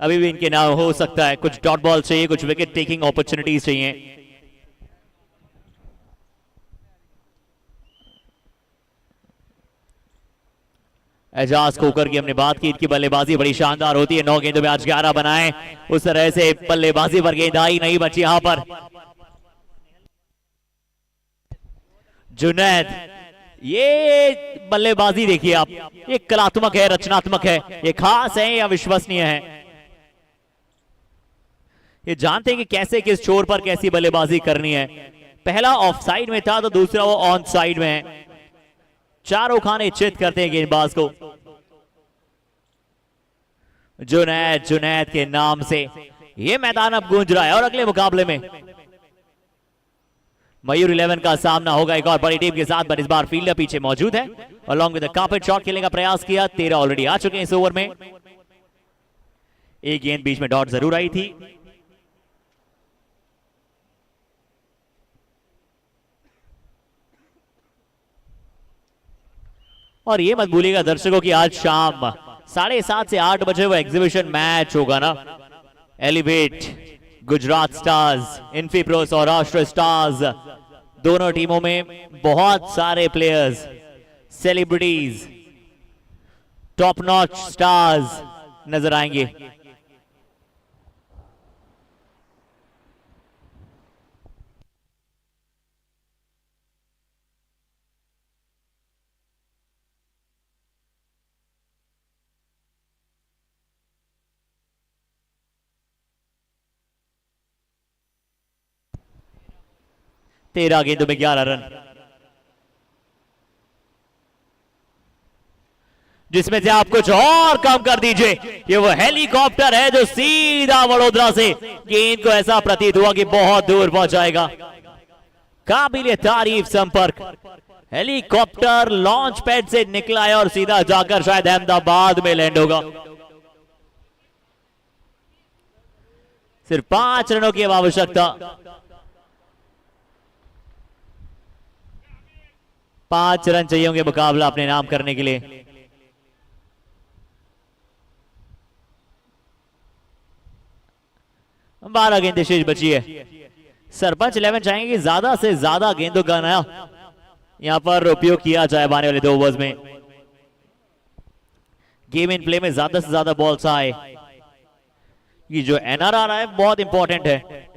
अभी भी इनके नाम हो सकता है। कुछ डॉट बॉल चाहिए, कुछ विकेट टेकिंग अपॉर्चुनिटीज चाहिए। एजाज खोकर की हमने बात की, इनकी बल्लेबाजी बड़ी शानदार होती है। 9 गेंदों में आज 11 बनाए। उस तरह से बल्लेबाजी पर गेंदाई नहीं बची यहां पर। जुनैद, ये बल्लेबाजी देखिए आप, ये कलात्मक है, रचनात्मक है, ये खास है या विश्वसनीय है। ये जानते हैं कि कैसे किस छोर पर कैसी बल्लेबाजी करनी है। पहला ऑफ साइड में था तो दूसरा वो ऑन साइड में है। चारों खाने चित करते हैं गेंदबाज को। जुनैद, जुनैद के नाम से ये मैदान अब गूंज रहा है। और अगले मुकाबले में मयूर 11 का सामना होगा एक और बड़ी टीम के साथ, पर इस बार फील्डर पीछे मौजूद है। Along with the carpet shot खेलने का प्रयास किया। 13 ऑलरेडी आ चुके हैं इस ओवर में। एक गेंद बीच में डॉट जरूर आई थी। और ये मत भूलिएगा दर्शकों की आज शाम 7:30 से 8 बजे वो एग्जीबिशन मैच होगा ना। Elevate Gujarat stars, Infy pro Saurashtra stars, दोनों टीमों में बहुत सारे players, celebrities, top notch stars नजर आएंगे। तेरह गेंदों में 11 रन। जिसमें से आप कुछ और कम कर दीजिए। ये वो हेलीकॉप्टर है जो सीधा वडोदरा से गेंद को ऐसा प्रतीत हुआ कि बहुत दूर पहुंचाएगा। काबिल तारीफ संपर्क, हेलीकॉप्टर लॉन्च पैड से निकला है और सीधा जाकर शायद अहमदाबाद में लैंड होगा। सिर्फ 5 रनों की आवश्यकता, 5 रन चाहिए होंगे मुकाबला अपने नाम करने के लिए। बारह गेंदें शेष बची है। सरपंच 11 चाहेंगे कि ज्यादा से ज्यादा गेंदों का नया यहां पर उपयोग किया जाए आने वाले 2 ओवर्स में। गेम इन प्ले में ज्यादा से ज्यादा बॉल्स आए। ये जो एनआरआर है बहुत इंपॉर्टेंट है।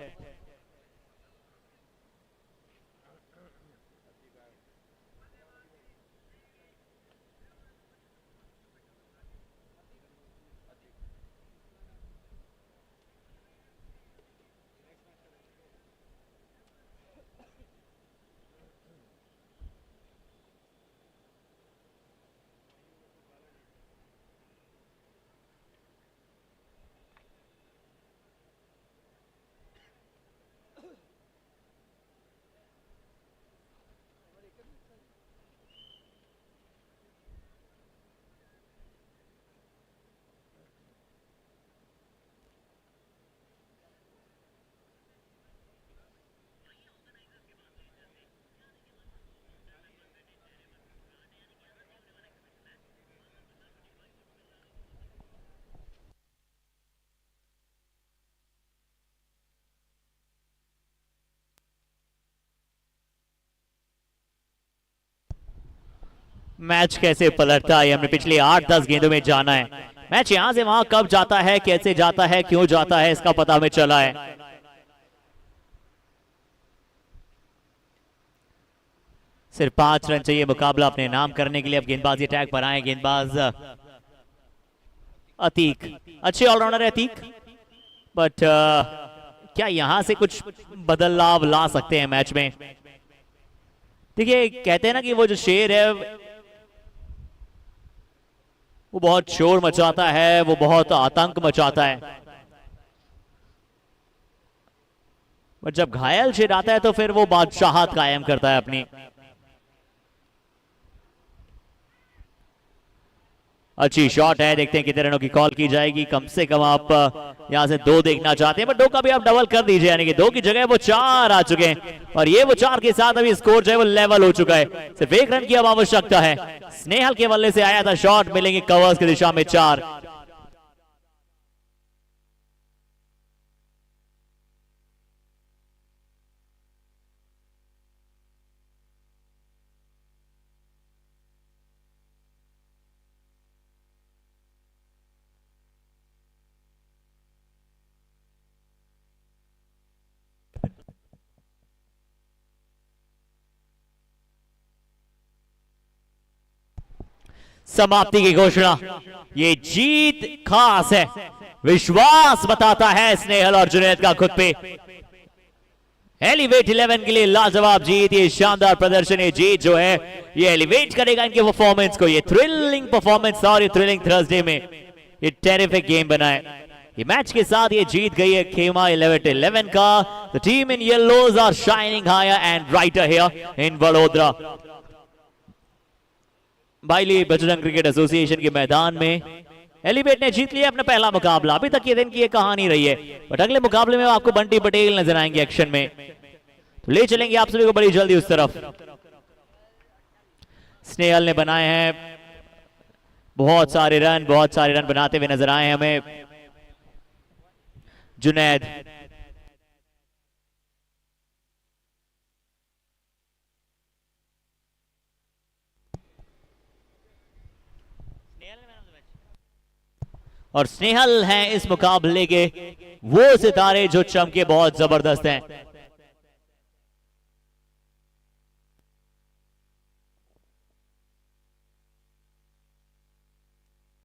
मैच कैसे पलटता है हमने पिछले 8-10 गेंदों में जाना है। मैच यहां से वहां कब जाता है, कैसे जाता है, क्यों जाता है, इसका पता हमें चला है। सिर्फ 5 रन चाहिए मुकाबला अपने नाम करने के लिए। अब गेंदबाजी अटैक पर आए गेंदबाज अतीक, अच्छे ऑलराउंडर है अतीक, बट क्या यहां से कुछ बदलाव ला सकते हैं मैच में? देखिए कहते हैं ना कि वो जो शेर है वो बहुत शोर मचाता है, वो बहुत आतंक मचाता है, पर जब घायल शेर आता है तो फिर वो बादशाहत कायम करता है अपनी। अच्छी शॉट है, देखते हैं कितने रनों की कॉल की जाएगी। कम से कम आप यहां से 2 देखना चाहते हैं, बट 2 का भी आप डबल कर दीजिए, यानी कि 2 की जगह वो 4 आ चुके हैं और ये वो 4 के साथ अभी स्कोर जो है वो लेवल हो चुका है। सिर्फ 1 रन की अब आवश्यकता है। स्नेहल के बल्ले से आया था शॉट, मिलेंगे कवर्स की दिशा में 4। समाप्ति की घोषणा, ये जीत खास है, विश्वास बताता है स्नेहल और जुनैद का खुद पे। एलिवेट 11 के लिए लाजवाब जीत, ये शानदार प्रदर्शन, ये जीत जो है ये एलिवेट करेगा इनके परफॉर्मेंस को। ये थ्रिलिंग परफॉर्मेंस और ये थ्रिलिंग थर्सडे में ये टेरिफिक गेम बना है। ये मैच के साथ ये जीत गई है खेमा 11 का। The team in yellows are shining higher and brighter here in Vadodara. बाइली बजरंग क्रिकेट एसोसिएशन के मैदान में एलिवेट ने जीत लिया अपना पहला मुकाबला। अभी तक ये दिन की ये कहानी रही है, बट अगले मुकाबले में आपको बंटी पटेल नजर आएंगे एक्शन में, तो ले चलेंगे आप सभी को बड़ी जल्दी उस तरफ। स्नेहल ने बनाए हैं बहुत सारे रन बनाते हुए नजर आए हमें जुनैद। और स्नेहल हैं इस मुकाबले के वो सितारे जो चमके बहुत जबरदस्त हैं।